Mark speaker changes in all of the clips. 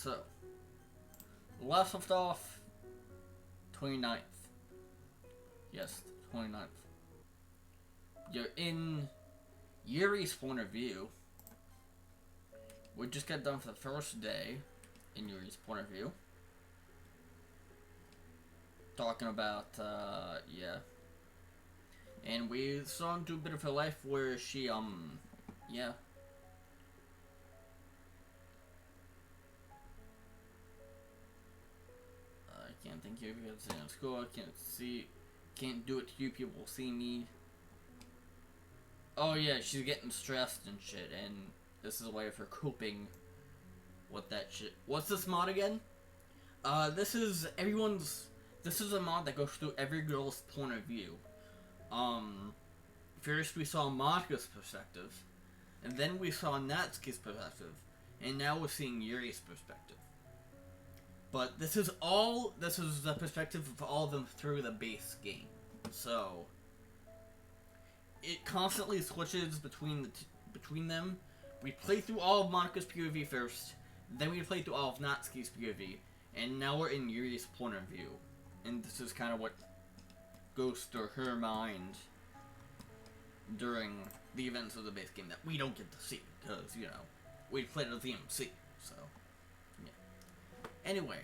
Speaker 1: So, last left off, 29th. Yes, 29th. You're in Yuri's point of view. We just got done for the first day in Yuri's point of view. Talking about, yeah. And we saw into a bit of her life where she, yeah. I can't think here because I'm in school. I can't do it to you. People will see me. Oh yeah, she's getting stressed and shit, and this is a way of her coping with that shit. What's this mod again? This is a mod that goes through every girl's point of view. First we saw Monika's perspective, and then we saw Natsuki's perspective, and now we're seeing Yuri's perspective. But this is the perspective of all of them through the base game. So it constantly switches between them. We play through all of Monika's POV first, then we play through all of Natsuki's POV, and now we're in Yuri's point of view. And this is kind of what goes through her mind during the events of the base game that we don't get to see, because, you know, we played as the MC, so, yeah. Anyway,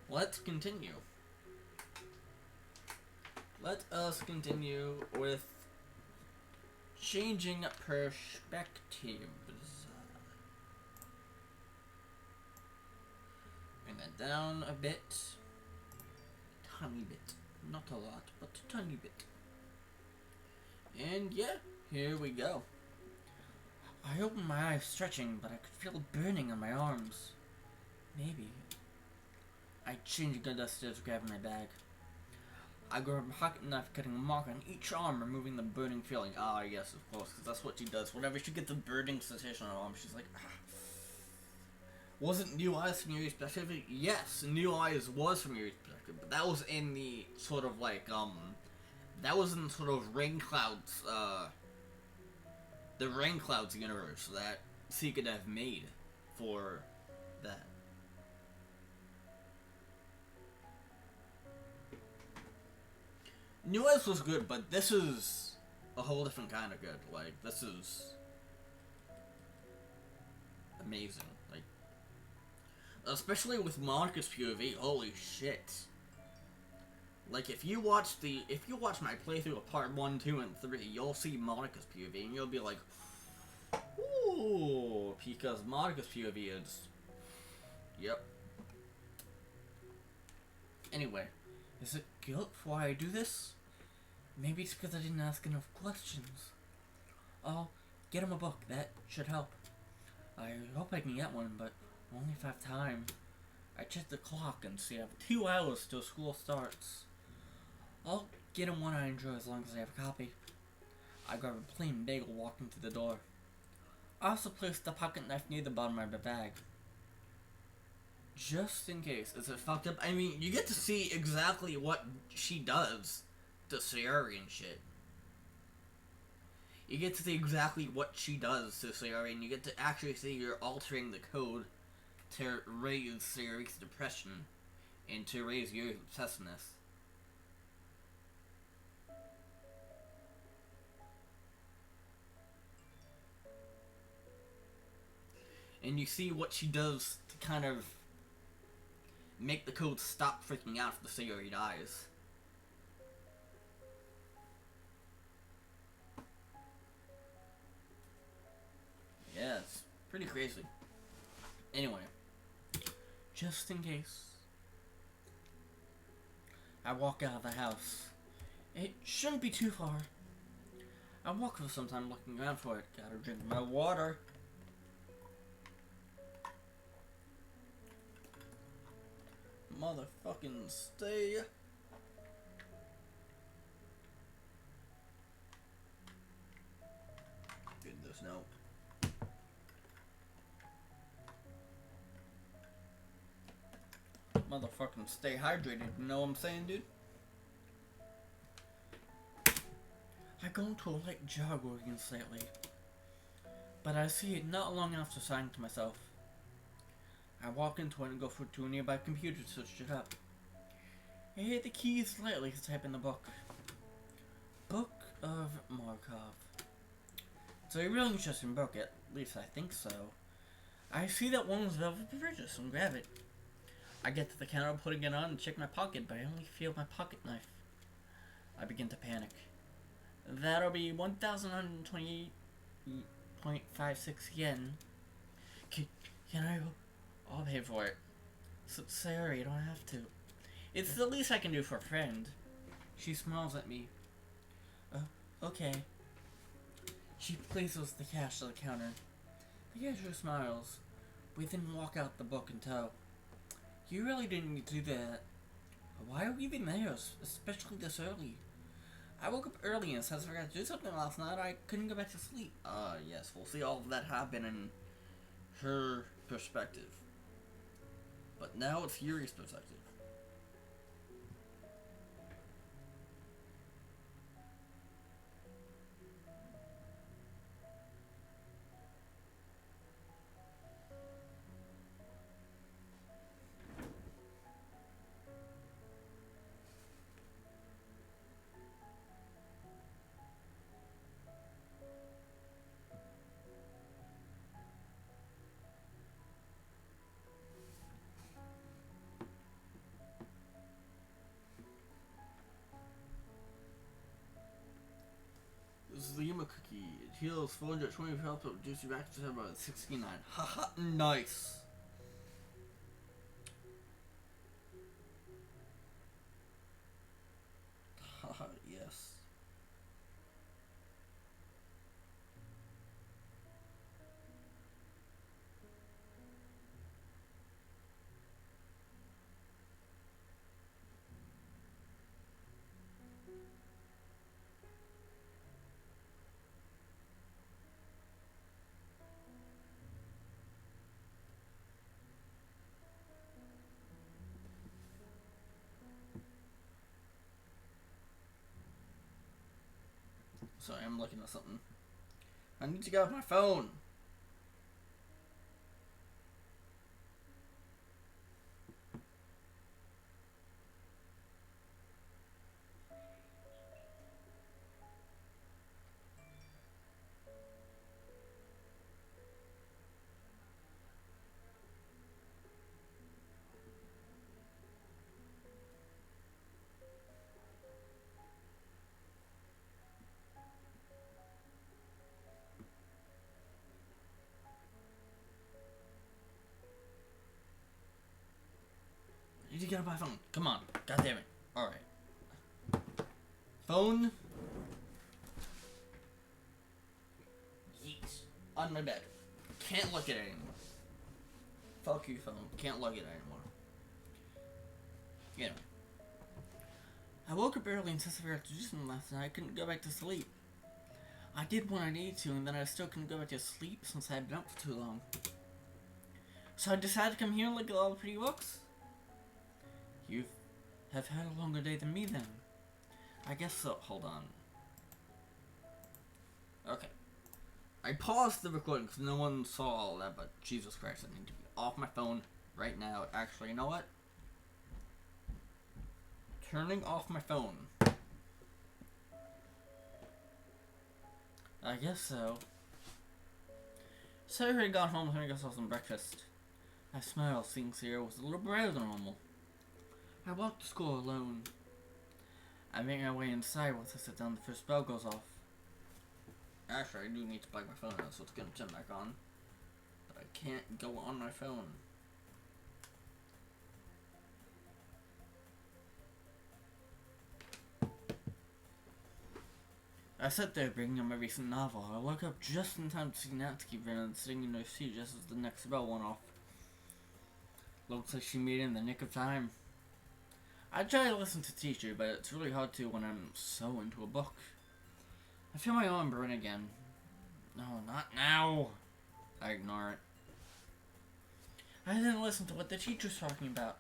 Speaker 1: let's continue. Let us continue with changing perspectives. Bring that down a bit. Tiny bit. Not a lot, but a tiny bit. And yeah, here we go. I opened my eyes stretching, but I could feel burning on my arms. Maybe. I changed good upstairs, grabbing my bag. I grabbed a pocket knife, cutting a mark on each arm, removing the burning feeling. Ah, yes, of course, because that's what she does. Whenever she gets a burning sensation on her arm, she's like, ah. Wasn't New Eyes from Yuri's perspective? Yes, New Eyes was from Yuri's perspective, but that was in the sort of like, that was in sort of Rain Clouds, the Rain Clouds universe that she could have made for that. New Eyes was good, but this is a whole different kind of good. Like, this is amazing. Like, especially with Monika's POV, holy shit. Like, if you watch my playthrough of part 1, 2, and 3, you'll see Monika's POV, and you'll be like, ooh, because Monika's POV is, yep. Anyway, is it guilt for why I do this? Maybe it's because I didn't ask enough questions. I'll get him a book, that should help. I hope I can get one, but only if I have time. I checked the clock and see I have 2 hours till school starts. I'll get him one I enjoy as long as I have a copy. I grab a plain bagel walking through the door. I also placed the pocket knife near the bottom of the bag. Just in case. Is it fucked up? I mean, you get to see exactly what she does to Sayori and shit. You get to see exactly what she does to Sayori, and you get to actually see you're altering the code to raise Sayori's depression and to raise your obsessiveness. And you see what she does to kind of make the code stop freaking out if the Sayori dies. Yeah, it's pretty crazy. Anyway, just in case, I walk out of the house. It shouldn't be too far. I walk for some time looking around for it. Gotta drink my water. Motherfucking stay. Goodness, no. Motherfucking stay hydrated, you know what I'm saying, dude? I go into a light jog again lately, but I see it not long enough to sign to myself. I walk into it and go to a nearby computer to search it up. I hit the keys slightly to type in the book. Book of Markov. It's a really interesting book, at least I think so. I see that one was available for purchase and grab it. I get to the counter, putting it on, and check my pocket, but I only feel my pocket knife. I begin to panic. That'll be 1,128.56 yen. Can I? I'll pay for it. So, sorry, you don't have to. It's the least I can do for a friend. She smiles at me. Okay. She places the cash to the counter. The cashier smiles. We then walk out the book in tow. You really didn't need to do that. Why are we even there, especially this early? I woke up early and since I forgot to do something last night, I couldn't go back to sleep. Yes, we'll see all of that happen in her perspective. But now it's Yuri's perspective. This is the Yuma cookie. It heals 420 health, but reduces your active by 69. Haha, nice. Haha, yes. Sorry, I'm looking at something. I need to get off my phone. I need to get off my phone. Come on. God damn it. Alright. Phone. Yeet. On my bed. Can't look at it anymore. Fuck you, phone. Can't look at it anymore. Anyway. I woke up early and since I forgot to do something last night, I couldn't go back to sleep. I did when I needed to, and then I still couldn't go back to sleep since I had been up for too long. So I decided to come here and look at all the pretty books. You have had a longer day than me then. I guess so. Hold on. Okay. I paused the recording because no one saw all that, but Jesus Christ, I need to be off my phone right now. Actually, you know what? Turning off my phone. I guess so. So I got home and I saw some breakfast. I smiled, seeing Sierra was a little brighter than normal. I walked to school alone. I make my way inside once I sit down the first bell goes off. Actually, I do need to plug my phone out, so it's gonna turn back on. But I can't go on my phone. I sat there bringing up my recent novel. I woke up just in time to see Natsuki Brennan sitting in her seat just as the next bell went off. Looks like she made it in the nick of time. I try to listen to teacher, but it's really hard to when I'm so into a book. I feel my arm burn again. No, not now. I ignore it. I didn't listen to what the teacher's talking about.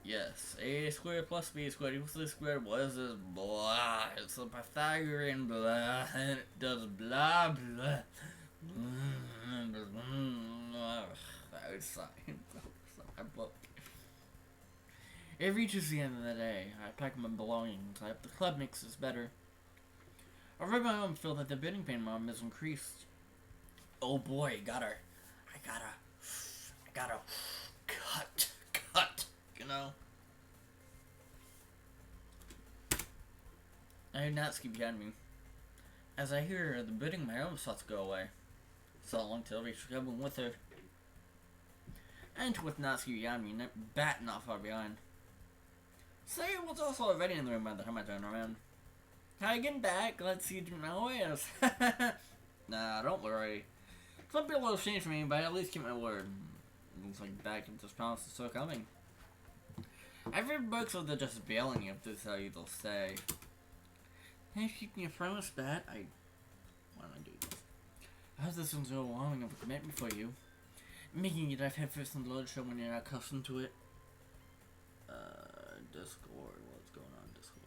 Speaker 1: Yes, a squared plus b squared equals c squared. What is this? Blah. It's a Pythagorean blah, and it does blah blah. I always sign. So I book. It reaches the end of the day. I pack my belongings. I hope the club makes this better. I read my own feel that the bidding pain mom has increased. Oh boy, I gotta cut, you know? I hear Natsuki behind me. As I hear her, the bidding my own thoughts go away. So long till I reach the cabin with her. And with Natsuki behind me, bat not far behind. Sayori was also already in the room by the time I turned around. How you getting back? Glad to see you doing my ways. Nah, don't worry. It's might be a little strange for me, but I at least keep my word. Looks like back if this promise is still coming. I've read books where they're just bailing you if this is how you they'll say. Hey, keep me a promise, Bat. Why don't I do this? How's this one so long of a commitment for you? Making you dive headfirst in the literature when you're not accustomed to it. Discord. What's going on, Discord?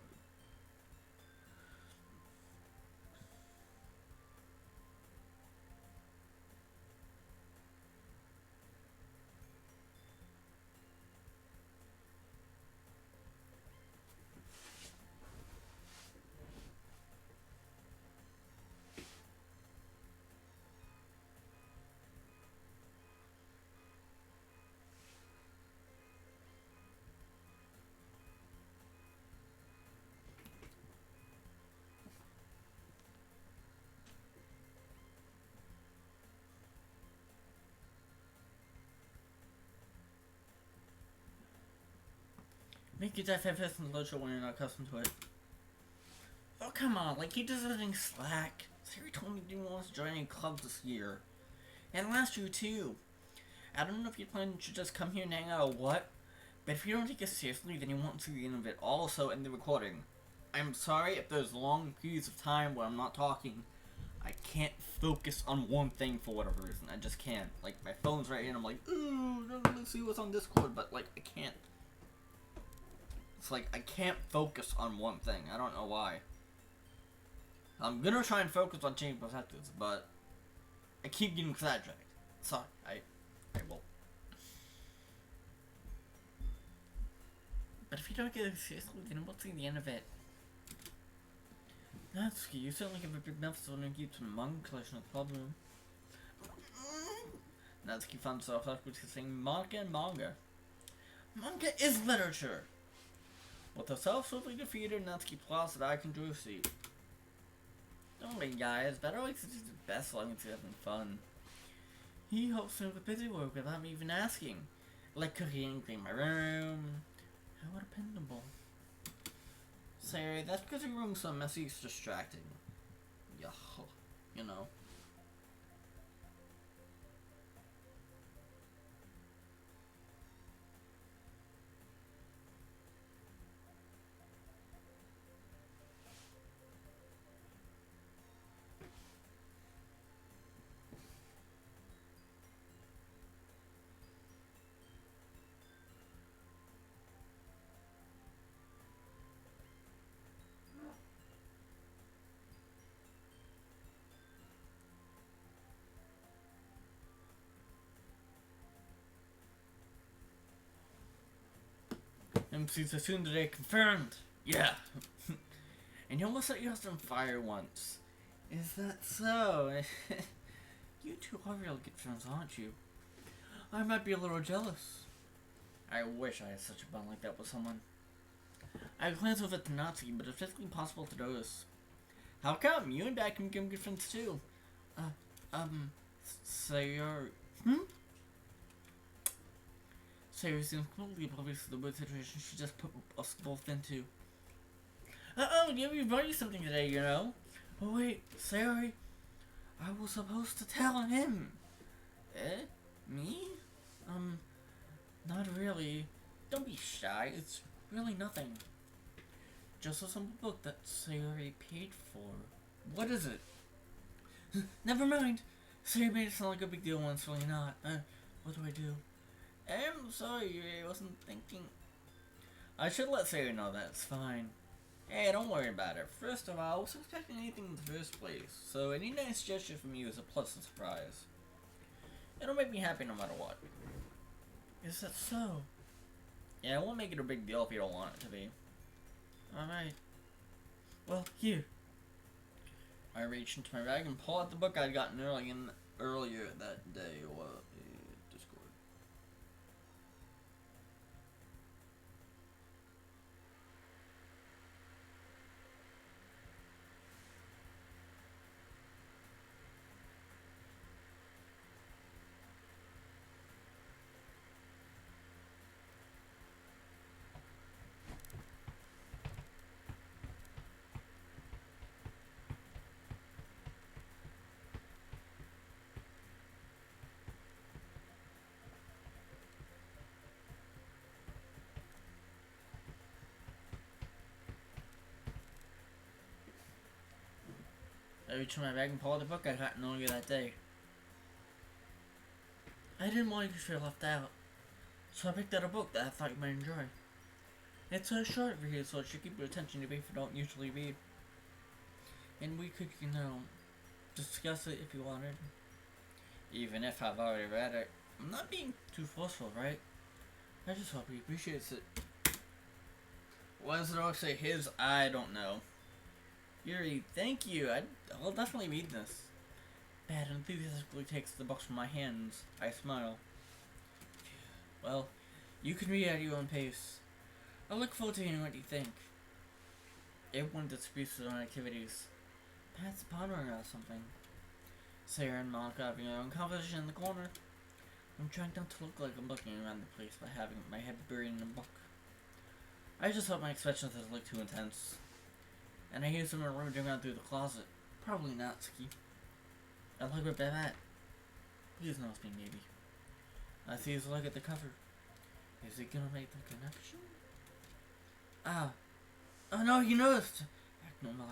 Speaker 1: Make you dive headfirst in the literature when you're not accustomed to it. Oh, come on, like, he does everything slack. Sayori told me he didn't want to join any clubs this year. And last year, too. I don't know if you plan to just come here and hang out or what, but if you don't take it seriously, then you won't see the end of it also in the recording. I'm sorry if there's long periods of time where I'm not talking. I can't focus on one thing for whatever reason. I just can't. Like, my phone's right here and I'm like, ooh, let's see what's on Discord, but, like, I can't. It's like, I can't focus on one thing. I don't know why. I'm gonna try and focus on changing perspectives, but I keep getting sidetracked. Sorry, I will. But if you don't get it seriously, then we'll see the end of it. Natsuki, you certainly have a big mouth, so when you keep some manga collection at the club room. Natsuki found herself afterwards saying manga and manga. Manga is literature! With herself swiftly defeated, Natsuki plots that I can do a seat. Don't worry, guys, that always is the best long as you're having fun. He hopes to have busy work without me even asking. Like cooking and cleaning my room. How dependable. Sorry, that's because your room's so messy it's distracting. Yeah, you know. MC's assumed today confirmed. Yeah. And you almost set your house on fire once. Is that so? You two are real good friends, aren't you? I might be a little jealous. I wish I had such a bond like that with someone. I glanced over at the Nazi, but it's physically impossible to notice. How come? You and Dad can become good friends too. Sayori. Sayori seems completely oblivious to the weird situation she just put us both into. You've already something today, you know? Oh wait, Sayori, I was supposed to tell him. Eh? Me? Not really. Don't be shy, it's really nothing. Just a simple book that Sayori paid for. What is it? Never mind. Sayori made it sound like a big deal when it's really not. What do I do? I'm sorry, I wasn't thinking. I should let Sayori know that, it's fine. Hey, don't worry about it. First of all, I wasn't expecting anything in the first place, so any nice gesture from you is a pleasant surprise. It'll make me happy no matter what.
Speaker 2: Is that so? Yeah, I won't make it a big deal if you don't want it to be. Alright. Well, here. I reach into my bag and pull out the book I'd gotten earlier that day. Discord. I reached in my bag and pulled out the book I got earlier that day. I didn't want you to feel left out, so I picked out a book that I thought you might enjoy. It's a short read, so it should keep your attention if you don't usually read. And we could, discuss it if you wanted. Even if I've already read it. I'm not being too forceful, right? I just hope he appreciates it. Why does it always say his? I don't know. Yuri, thank you. I'll definitely read this. Bad enthusiastically takes the book from my hands. I smile. Well, you can read at your own pace. I look forward to hearing what you think. Everyone disputes their own activities. Pat's pondering about something. Sarah and Monica having their own conversation in the corner. I'm trying not to look like I'm looking around the place by having my head buried in a book. I just hope my expressions doesn't look too intense. And I hear someone rummaging around through the closet. Probably Natsuki. I look at that. Please notice me, maybe. I see his look at the cover. Is he gonna make the connection? Oh no, he noticed! Act normal.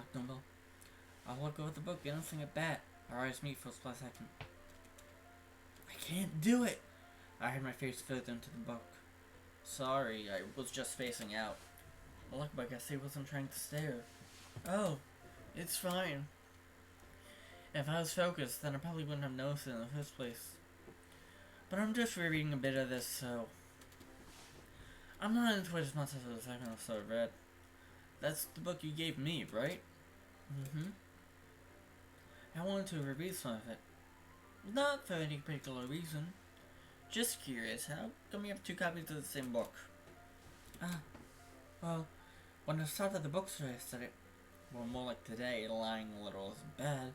Speaker 2: I'll look over the book, innocent at bat. Our eyes meet for a split second. I can't do it! I had my face further into the book. Sorry, I was just facing out. Look, I guess he wasn't trying to stare. Oh, it's fine. If I was focused, then I probably wouldn't have noticed it in the first place. But I'm just rereading a bit of this, so... I'm not into it as much as the second episode I read. That's the book you gave me, right? Mm-hmm. I wanted to reread some of it. Not for any particular reason. Just curious, how come you have two copies of the same book? Well, when I started the bookstore yesterday, well, more like today, lying a little isn't bad.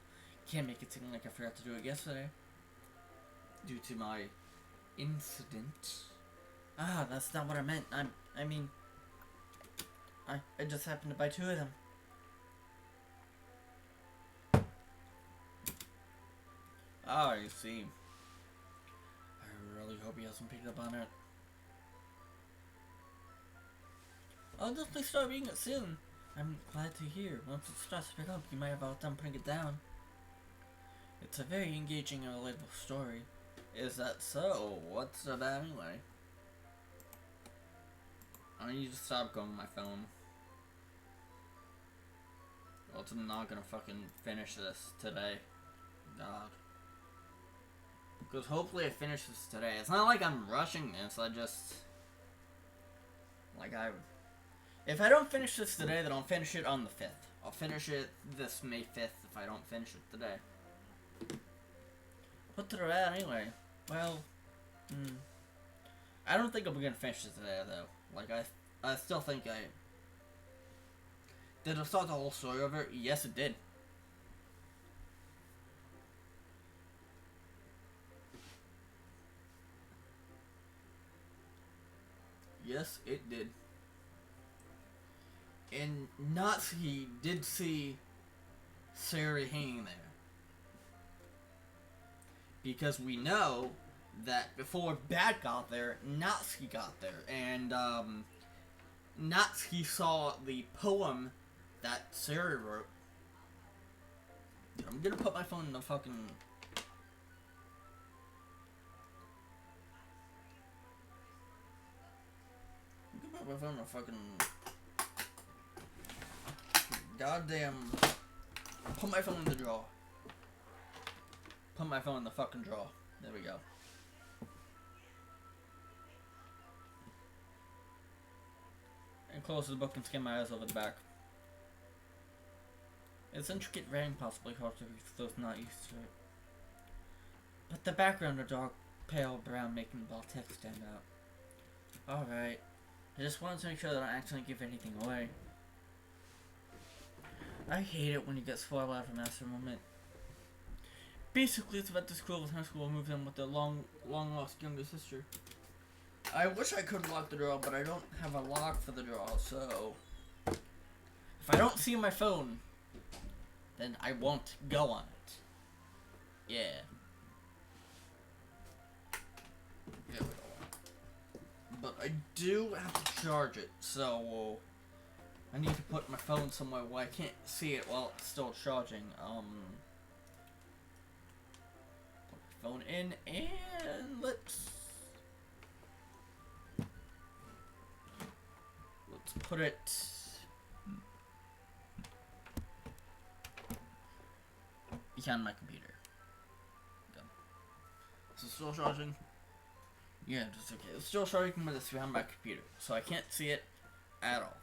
Speaker 2: Can't make it seem like I forgot to do it yesterday. Due to my incident. That's not what I meant. I just happened to buy two of them. Oh, I see. I really hope he hasn't picked up on it. I'll definitely start reading it soon. I'm glad to hear. Once it starts to pick up, you might have all done putting it down. It's a very engaging and relatable story. Is that so? What's it about anyway? I need to stop going on my phone. Well, I'm not gonna fucking finish this today. God. Because hopefully I finish this today. It's not like I'm rushing this, if I don't finish this today, then I'll finish it on the 5th. I'll finish it this May 5th if I don't finish it today. What did I add anyway? Well, I don't think I'm gonna finish it today though. Like, I still think did it start the whole story over? Yes, it did. Yes, it did. And Natsuki did see Sarah hanging there. Because we know that before Bat got there, Natsuki got there. And, Natsuki saw the poem that Sarah wrote. I'm gonna put my phone in the fucking... I'm gonna put my phone in the fucking... Goddamn... Put my phone in the drawer. Put my phone in the fucking drawer. There we go. close the book and scan my eyes over the back. It's intricate writing, possibly hard to read for those not used to it. But the background of dark, pale brown, making the bold text stand out. Alright. I just wanted to make sure that I don't accidentally give anything away. I hate it when you get spoiled out of a master moment. Basically, it's about this girl with high school moves in with a long lost younger sister. I wish I could lock the door, but I don't have a lock for the door, so if I don't see my phone, then I won't go on it. Yeah. There we go. But I do have to charge it, so I need to put my phone somewhere where I can't see it while it's still charging. Put my phone in, and let's put it behind my computer. Go. Is it still charging? Yeah, just okay. It's still charging, but it's behind my computer, so I can't see it at all.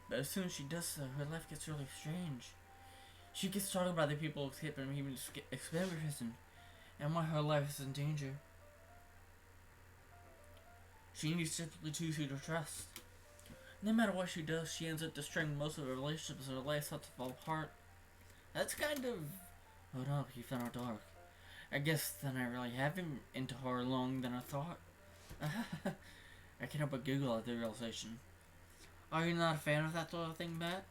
Speaker 2: But as soon as she does so, her life gets really strange. She gets startled by the people escaping and even expand prison, and why her life is in danger. She needs simply choose who to trust. No matter what she does, she ends up destroying most of her relationships, and her life starts to fall apart. That's kind of... Hold up, he found out dark. I guess then I really have been into horror longer than I thought. I can't help but giggle at the realization. Are you not a fan of that sort of thing, Matt?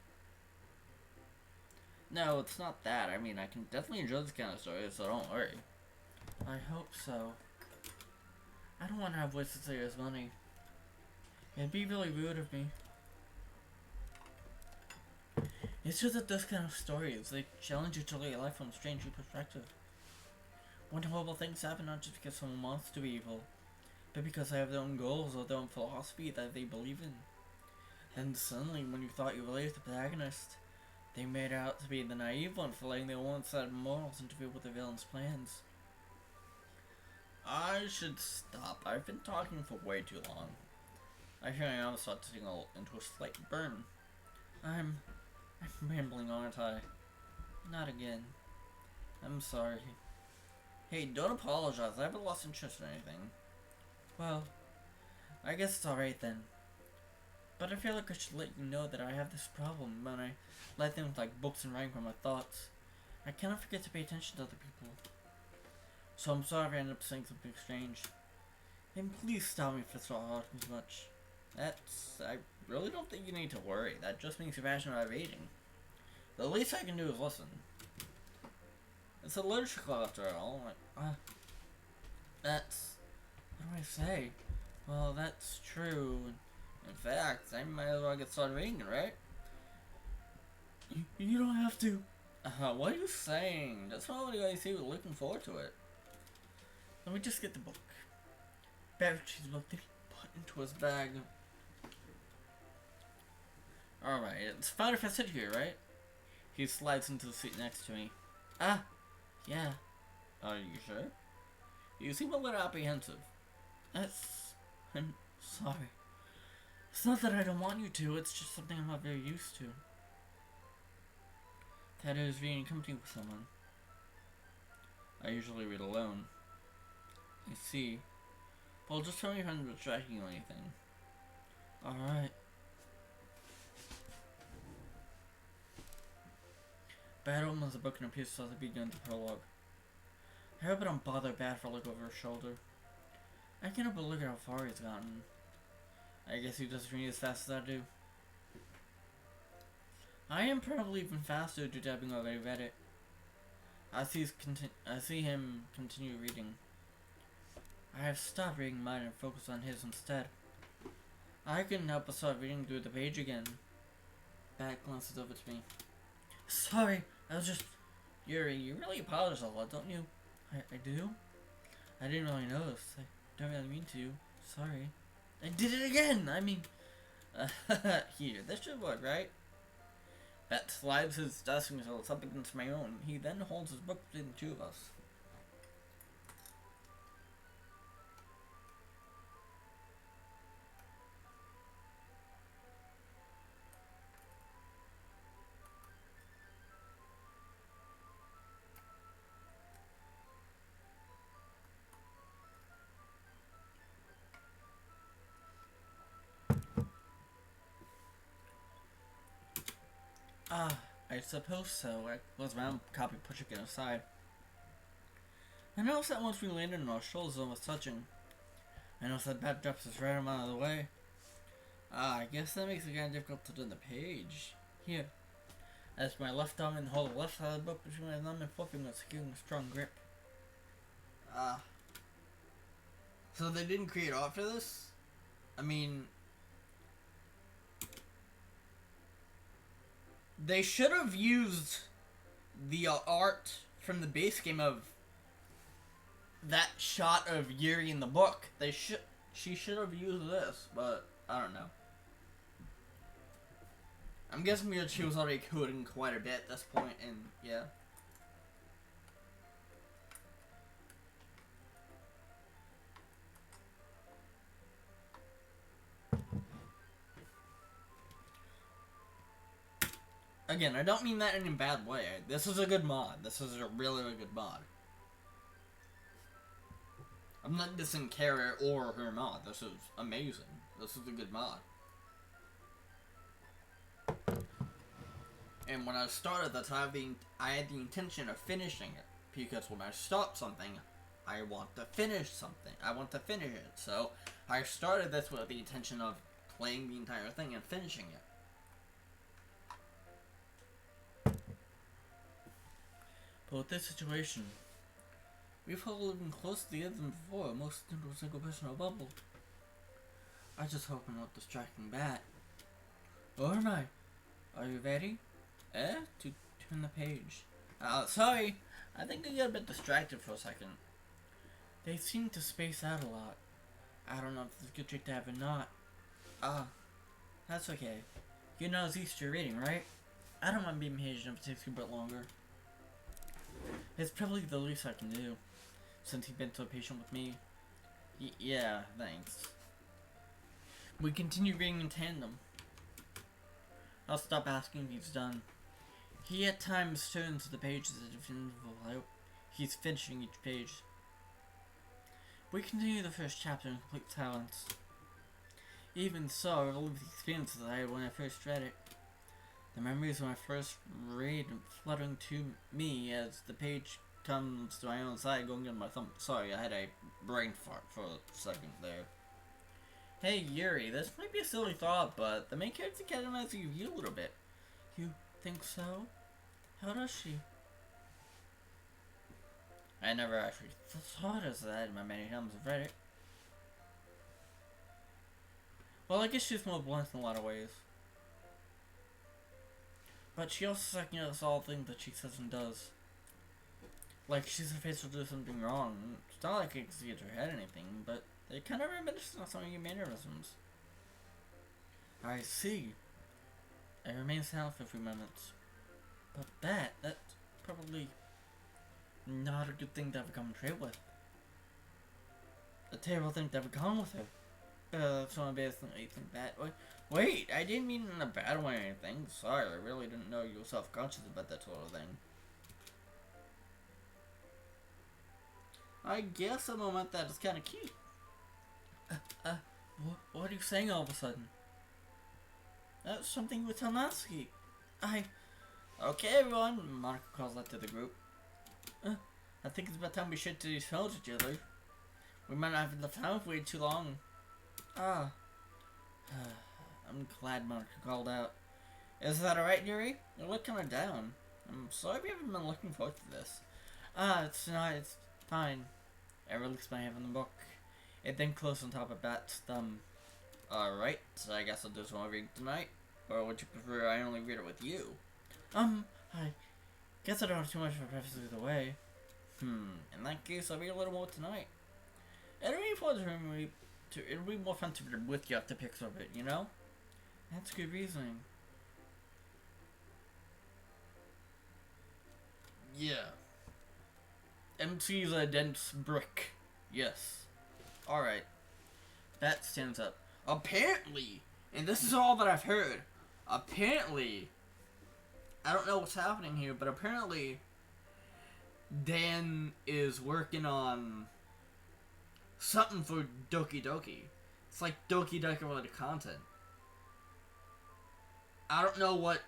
Speaker 2: No, it's not that. I mean, I can definitely enjoy this kind of story, so don't worry. I hope so. I don't want to have wasted serious money. It'd be really rude of me. It's just that those kind of stories, they challenge you to look at life from a strange new perspective. When horrible things happen, not just because someone wants to be evil, but because they have their own goals or their own philosophy that they believe in. And suddenly, when you thought you relieved the protagonist, they made out to be the naive one for letting their one-sided morals interfere with the villain's plans. I should stop. I've been talking for way too long. I hear I almost start to tingle into a slight burn. I'm rambling, aren't I? Not again. I'm sorry. Hey, don't apologize. I haven't lost interest in anything. Well, I guess it's alright then. But I feel like I should let you know that I have this problem when I let things like books and writing from my thoughts. I cannot forget to pay attention to other people. So I'm sorry if I end up saying something strange. And please stop me if it's not hard as much. I really don't think you need to worry. That just means you're passionate about reading. The least I can do is listen. It's a literature club after all. That's... What do I say? Well, that's true. In fact, I might as well get started reading it, right? You don't have to. What are you saying? That's not what I see. We're looking forward to it. Let me just get the book. Barry's book that he put into his bag. Alright, it's Final Fantasy here, right? He slides into the seat next to me. Ah, yeah. Are you sure? You seem a little apprehensive. I'm sorry. It's not that I don't want you to, it's just something I'm not very used to. That is reading in company with someone. I usually read alone. I see. Well, just tell me if I'm distracting you or anything. Alright. Bad opens the book and appears to begin the prologue. I hope I don't bother Bad for a look over her shoulder. I can't help but look at how far he's gotten. I guess he doesn't read as fast as I do. I am probably even faster due to having already read it. I see him continue reading. I have stopped reading mine and focused on his instead. I couldn't help but start reading through the page again. Bat glances over to me. Sorry, I was just... Yuri, you really apologize a lot, don't you? I do? I didn't really notice. I don't really mean to. Sorry. I did it again! I mean... here, this should work, right? Bat slides his desk until it's up against my own. He then holds his book between the two of us. Ah, I suppose so. I was around copy pushing it aside. I noticed that once we landed in our shoulder zone was touching. I noticed that bad drops us right amount of the way. Ah, I guess that makes it kind of difficult to turn the page. Here. As my left arm and hold the left side of the book between my thumb and forefinger, securing a strong grip.
Speaker 1: Ah. So they didn't create art for this? I mean, they should have used the art from the base game of that shot of Yuri in the book. She should have used this, but I don't know. I'm guessing because she was already coding quite a bit at this point, and yeah. Again, I don't mean that in a bad way. This is a good mod. This is a really, really good mod. I'm not dissing Kara or her mod. This is amazing. This is a good mod. And when I started this, I had the intention of finishing it. Because when I start something, I want to finish something. I want to finish it. So, I started this with the intention of playing the entire thing and finishing it.
Speaker 2: But with this situation, we've all living close to the end than before, most into a single personal bubble. I just hope I'm not distracting that. Or am I? Are you ready? To turn the page. Sorry. I think I got a bit distracted for a second. They seem to space out a lot. I don't know if it's a good trick to have or not. That's okay. You know it's Easter reading, right? I don't mind being patient if it takes you a bit longer. It's probably the least I can do, since you've been so patient with me. Yeah, thanks. We continue reading in tandem. I'll stop asking if he's done. He at times turns to the pages as if I hope he's finishing each page. We continue the first chapter in complete silence. Even so, I relive the experiences I had when I first read it. The memories of my first read fluttering to me as the page comes to my own side, going in my thumb. Sorry, I had a brain fart for a second there. Hey Yuri, this might be a silly thought, but the main character canonizes you a little bit. You think so? How does she? I never actually thought of that in my many times I've read it. Well, I guess she's more blunt in a lot of ways. But she also second guesses all things that she says and does. Like, she's afraid to do something wrong. It's not like it can get her head or anything, but it kind of reminisces on some of your mannerisms. I see. I remain silent for a few moments. But that's probably not a good thing to have come trade with. A terrible thing to have gone with her. So embarrassing that you think that. Wait, I didn't mean in a bad way or anything. Sorry, I really didn't know you were self-conscious about that sort of thing. I guess a moment that is kind of cute. What are you saying all of a sudden? That's something with Tanaski. Okay, everyone, Monica calls that to the group. I think it's about time we shared these phones with each other. We might not have enough time if we wait too long. I'm glad Monica called out. Is that alright, Yuri? You look kinda down. I'm sorry we haven't been looking forward to this. It's not, it's fine. I released my hand from the book. It then closed on top of Bat's thumb. Alright, so I guess I'll do some more reading tonight. Or would you prefer I only read it with you? I guess I don't have too much of a preface either way. In that case, I'll read a little more tonight. It'll be more fun to read with you after picks of it, you know? That's good reasoning. Yeah. MC's a dense brick. Yes. Alright. That stands up. Apparently, and this is all that I've heard, apparently, I don't know what's happening here, but apparently, Dan is working on something for Doki Doki. It's like Doki Doki related content. I don't know what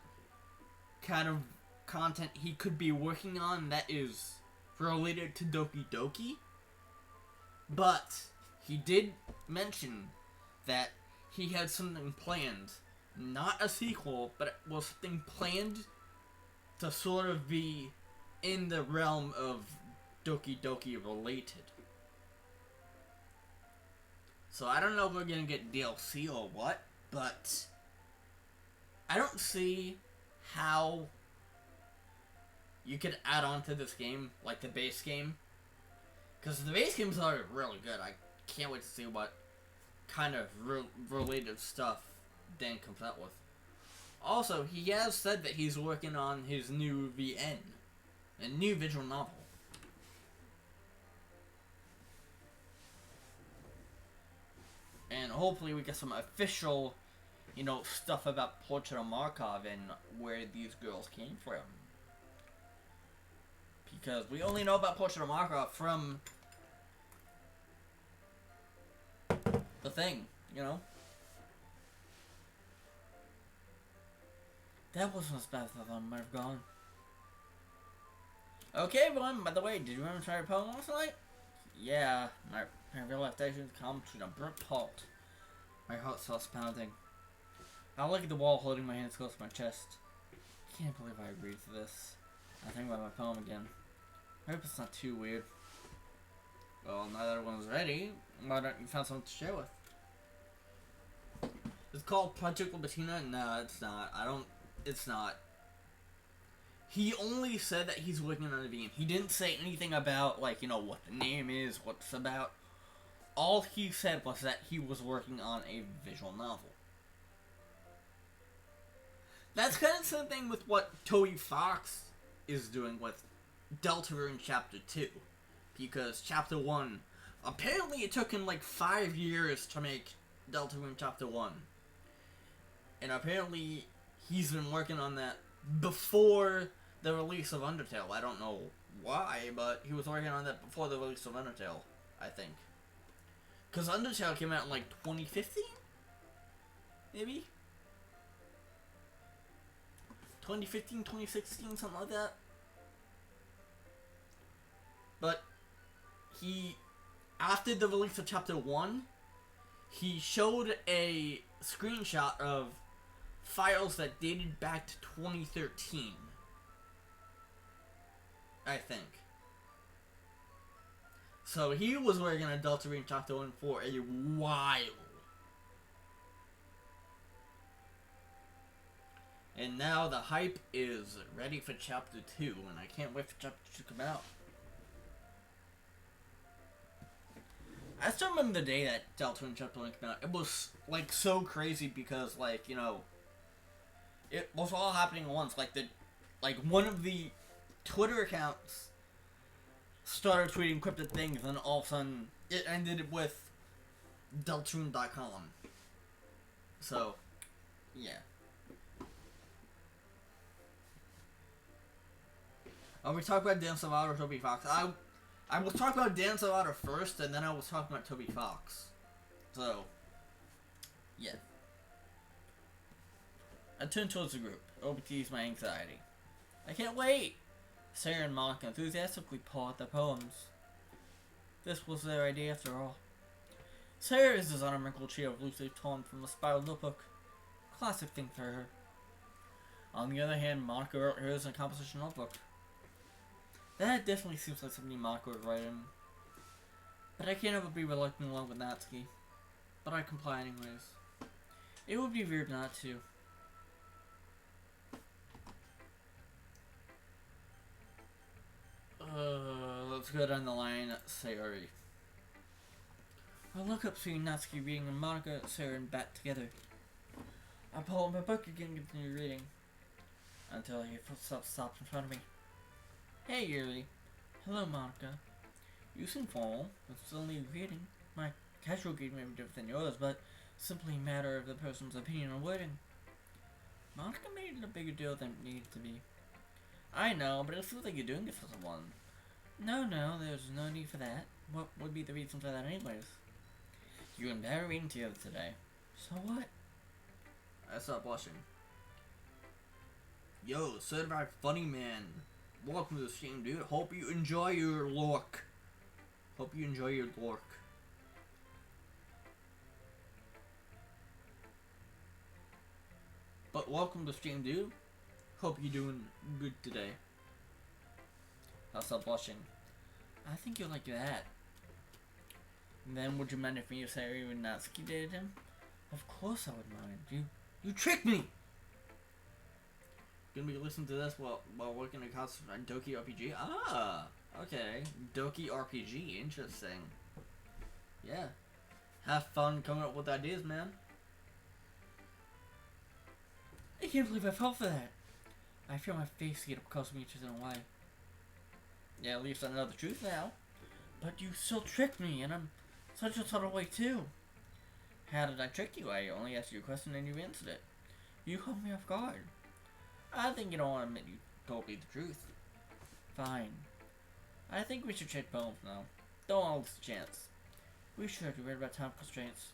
Speaker 1: kind of content he could be working on that is related to Doki Doki. But he did mention that he had something planned. Not a sequel, but it was something planned to sort of be in the realm of Doki Doki related. So I don't know if we're gonna get DLC or what, but I don't see how you could add on to this game, like the base game. Because the base games are really good. I can't wait to see what kind of related stuff Dan comes out with. Also, he has said that he's working on his new VN, a new visual novel. And hopefully we get some official, stuff about Portrait of Markov and where these girls came from. Because we only know about Portrait of Markov from the thing, That wasn't as bad as I thought it might have gone. Okay, everyone, by the way, did you remember trying to poem last night? Yeah, my real life actions come to an abrupt halt. My heart starts pounding. I look at the wall holding my hands close to my chest. I can't believe I agreed to this. I think about my poem again. I hope it's not too weird. Well, now that everyone's ready, why don't you find something to share with? It's called Project Libitina? No, it's not. It's not. He only said that he's working on a VM. He didn't say anything about, what the name is, what it's about. All he said was that he was working on a visual novel. That's kind of the same thing with what Toby Fox is doing with Deltarune Chapter 2. Because Chapter 1, apparently it took him 5 years to make Deltarune Chapter 1. And apparently he's been working on that before the release of Undertale. I don't know why, but he was working on that before the release of Undertale, I think. Because Undertale came out in 2015? Maybe? 2015, 2016, something like that. But after the release of Chapter 1, he showed a screenshot of files that dated back to 2013. I think. So he was working on Deltarune Chapter 1 for a while. And now the hype is ready for Chapter 2, and I can't wait for Chapter 2 to come out. I still remember the day that Deltarune Chapter 1 came out. It was, so crazy because, it was all happening at once. One of the Twitter accounts started tweeting encrypted things, and all of a sudden, it ended with Deltarune.com. So, yeah. Are we talking about Dan Salvato or Toby Fox? I will talk about Dan Salvato first, and then I will talk about Toby Fox. So, yeah. I turn towards the group. OBT's my anxiety. I can't wait! Sarah and Monica enthusiastically pull out their poems. This was their idea after all. Sarah is on a wrinkled sheet of loose leaf torn from a spiral notebook. Classic thing for her. On the other hand, Monica wrote hers in a composition notebook. That definitely seems like something Monica would write in. But I can't ever be reluctant along with Natsuki. But I comply anyways. It would be weird not to. Let's go down the line, Sayori. I look up seeing Natsuki reading and Monica, Sarah, and Bat together. I pull up my book again and continue reading. Until a footstep stops in front of me. Hey, Yuri. Hello, Monica. You seem formal, but still need reading. My casual greeting may be different than yours, but simply a matter of the person's opinion on wording. Monica made it a bigger deal than it needed to be. I know, but it feels like you're doing it for someone. No, there's no need for that. What would be the reason for that anyways? You and Barry reading together today. So what? I stopped blushing. Yo, certified funny man. Welcome to the stream, dude. Hope you enjoy your lork. Hope you enjoy your lork. But welcome to the stream, dude. Hope you're doing good today. I'll stop blushing. I think you'll like that. And then would you mind if me or Sari and Natsuki dated him? Of course I would mind. You tricked me! Gonna be listening to this while working at Casa Doki RPG? Ah! Okay. Doki RPG. Interesting. Yeah. Have fun coming up with ideas, man. I can't believe I fell for that. I feel my face heat up because of me just in a way. Yeah, at least I know the truth now. But you still tricked me, and I'm such a subtle way too. How did I trick you? I only asked you a question and you answered it. You caught me off guard. I think you don't want to admit you told me the truth. Fine. I think we should trade poems now. Don't lose the chance. We should. You read about time constraints.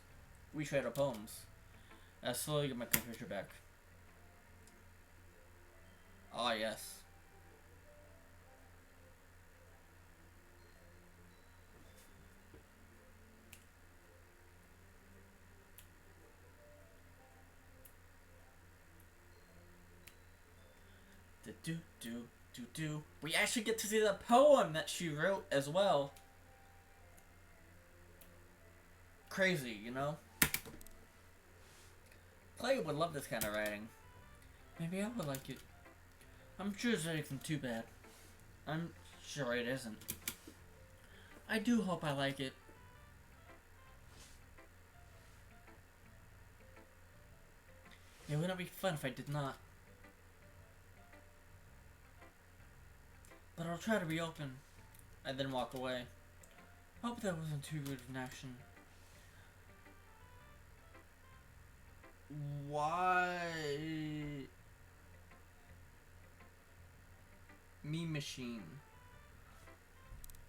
Speaker 1: We trade our poems. I slowly get my computer back. Ah, yes. Do. We actually get to see the poem that she wrote as well. Crazy, you know? Clay would love this kind of writing. Maybe I would like it. I'm sure it's anything too bad. I'm sure it isn't. I do hope I like it. It wouldn't be fun if I did not. But I'll try to be open. I then walk away. Hope that wasn't too rude of an action. Why? Meme Machine.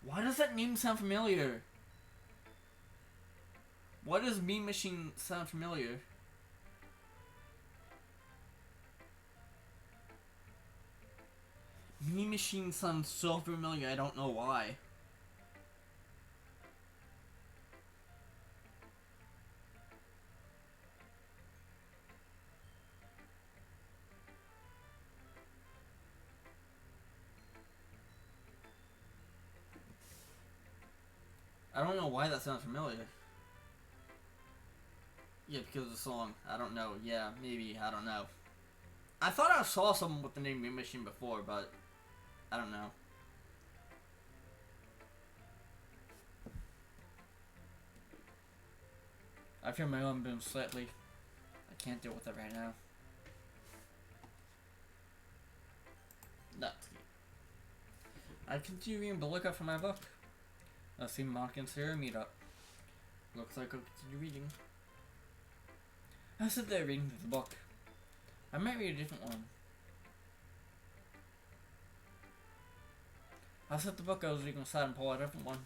Speaker 1: Why does that name sound familiar? Why does Meme Machine sound familiar? Meme Machine sounds so familiar, I don't know why. I don't know why that sounds familiar. Yeah, because of the song. I don't know. Yeah, maybe. I don't know. I thought I saw someone with the name Meme Machine before, but I don't know. I feel my own boom slightly. I can't deal with it right now. That's good. I continue reading the lookout for my book. I see Mark and Sarah meet up. Looks like I'll continue reading. I sit there reading through the book. I might read a different one. I set the book I was reading aside and pull out a different one.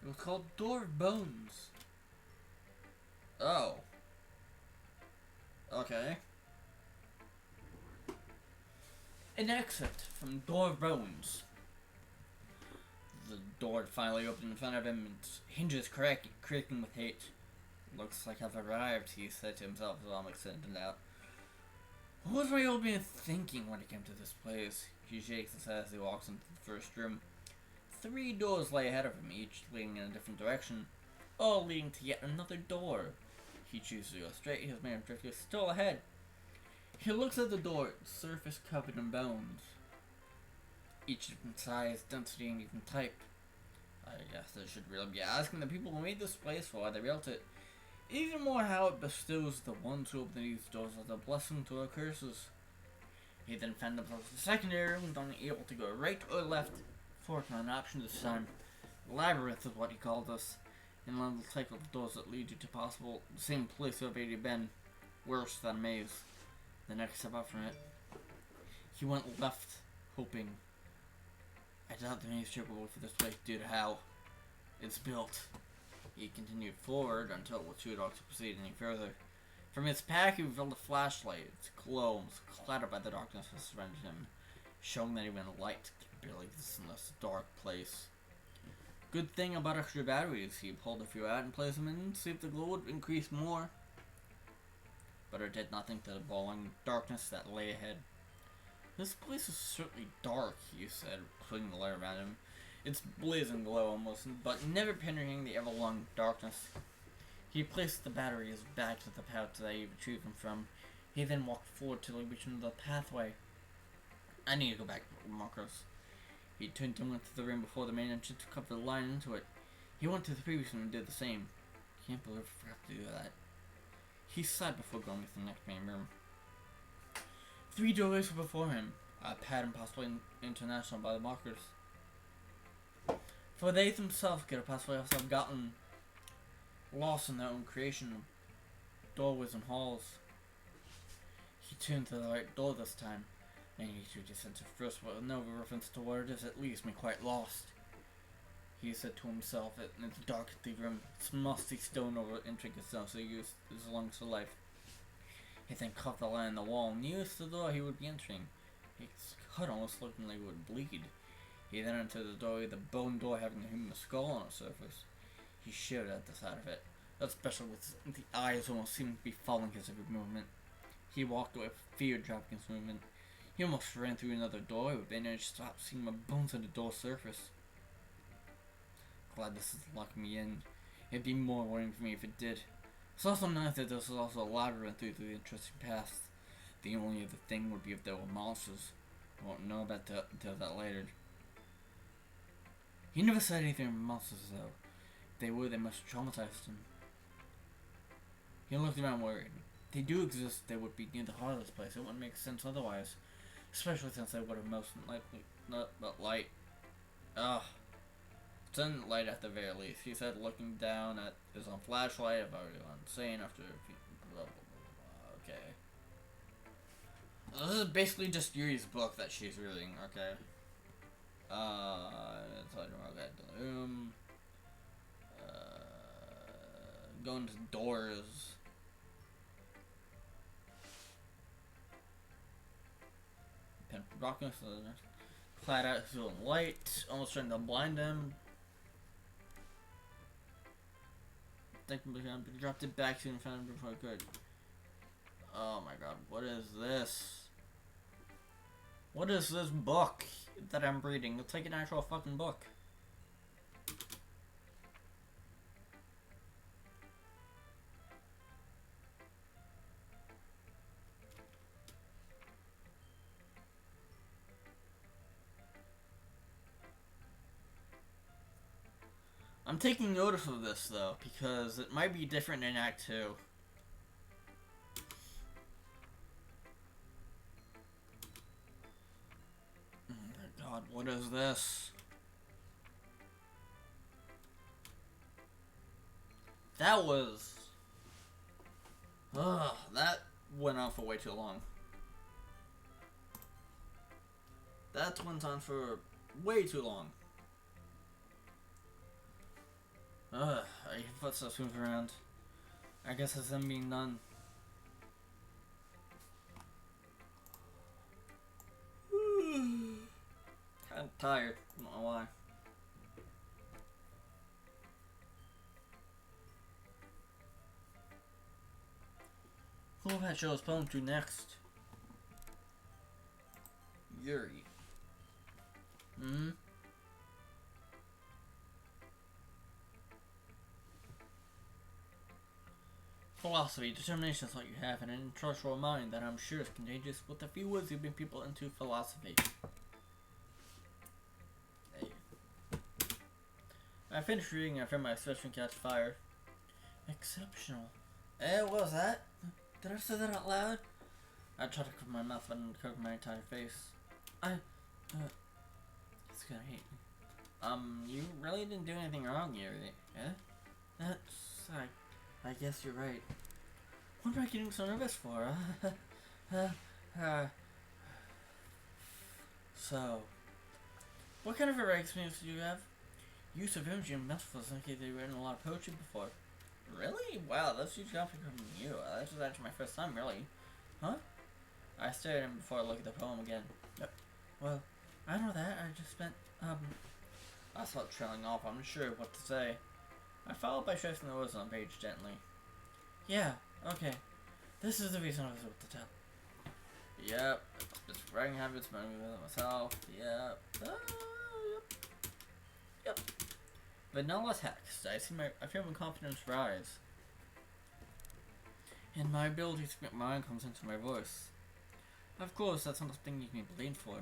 Speaker 1: It was called Door of Bones. Oh. Okay. An excerpt from Door of Bones. The door finally opened in front of him and hinges creaking with hate. Looks like I've arrived, he said to himself as I'm extended out. What was my old man thinking when he came to this place? He shakes his head as he walks into the first room. 3 doors lay ahead of him, each leading in a different direction, all leading to yet another door. He chooses to go straight, his man is still ahead. He looks at the door, surface covered in bones. Each different size, density, and even type. I guess I should really be asking the people who made this place why they built it. Even more how it bestows the ones who open these doors as a blessing to our curses. He then found himself in the secondary room, only able to go right or left, forking an option this time. Labyrinth is what he called us. And one of the cycle of doors that lead you to possible the same place you've already been. Worse than a maze. The next step up from it. He went left, hoping. I doubt the maze suitable for this place due to how it's built. He continued forward until it was too dark to proceed any further. From his pack, he revealed a flashlight. Its glow was clouded by the darkness that surrounded him, showing that even light could barely exist in this dark place. Good thing about extra batteries, he pulled a few out and placed them in to see if the glow would increase more. But it did nothing to the ballowing darkness that lay ahead. This place is certainly dark, he said, putting the light around him. Its blazing glow almost, but never penetrating the ever-long darkness. He placed the batteries back to the pouch that he retrieved them from. He then walked forward till he reached into the pathway. I need to go back to markers. He turned and went to the room before the main entrance to cover the line into it. He went to the previous room and did the same. Can't believe I forgot to do that. He sighed before going to the next main room. 3 doorways were before him, a pattern possibly international by the markers. For they themselves could have possibly also have gotten lost in their own creation of doorways and halls. He turned to the right door this time, and he should descend to first with no reference to where it is, at least me quite lost. He said to himself in the dark empty room, its musty stone over intricate stones so he used his lungs for life. He then cuffed the line in the wall nearest the door he would be entering. His cut almost looking like it would bleed. He then entered the doorway, the bone door having a human skull on its surface. He shivered at the sight of it, especially with the eyes almost seeming to be following his every movement. He walked away, fear dropping his movement. He almost ran through another doorway, but then he stopped seeing the bones on the door surface. Glad this is locking me in. It'd be more worrying for me if it did. It's also nice that this is also a labyrinth through the interesting past. The only other thing would be if there were monsters. I won't know about that until that later. He never said anything about monsters though. If they were, they must have traumatized him. He looked around worried. If they do exist, they would be near the heart of this place. It wouldn't make sense otherwise. Especially since they would have most likely not but light. Ugh. Sudden light at the very least, he said, looking down at his own flashlight about everyone saying after blah, blah, blah, okay. This is basically just Yuri's book that she's reading, okay. It's like, okay, the room. Going to doors. Pen for darkness, clad out his own light, almost trying to blind him. Dropped it back to him and found him before I could. Oh my god, what is this? What is this book that I'm reading? It's like an actual fucking book. I'm taking notice of this though, because it might be different in Act 2. Oh my god, what is this? That was... Ugh, that went on for way too long. That went on for way too long. Ugh, I hear footsteps move around. I guess it's them being done. Kinda tired, I don't know why. Who will that show his poem to next? Yuri. Hmm? Philosophy, determination is what you have, and an intellectual mind that I'm sure is contagious with a few words you bring people into philosophy. Hey. I finished reading after my session catch fire. Exceptional. What was that? Did I say that out loud? I tried to cover my mouth, but I didn't cover my entire face. It's gonna hate me. You really didn't do anything wrong, Yuri. Yeah? That's, I guess you're right. What am I getting so nervous for? So, what kind of writing experience do you have? Use of imagery and metaphors indicate that you've written a lot of poetry before.
Speaker 2: Really? Wow, that's huge coming from you. This was actually my first time, really. Huh? I stared at him before I looked at the poem again. Yep. Well, I know that. I just meant, I thought trailing off. I'm not sure what to say. I followed by tracing the words on the page gently. Yeah, okay. This is the reason I was able to tell. Yep. Just writing habits, moving with myself. Yep. Yep. Vanilla text. I feel my confidence rise. And my ability to speak my mind comes into my voice. Of course, that's not a thing you can be blamed for.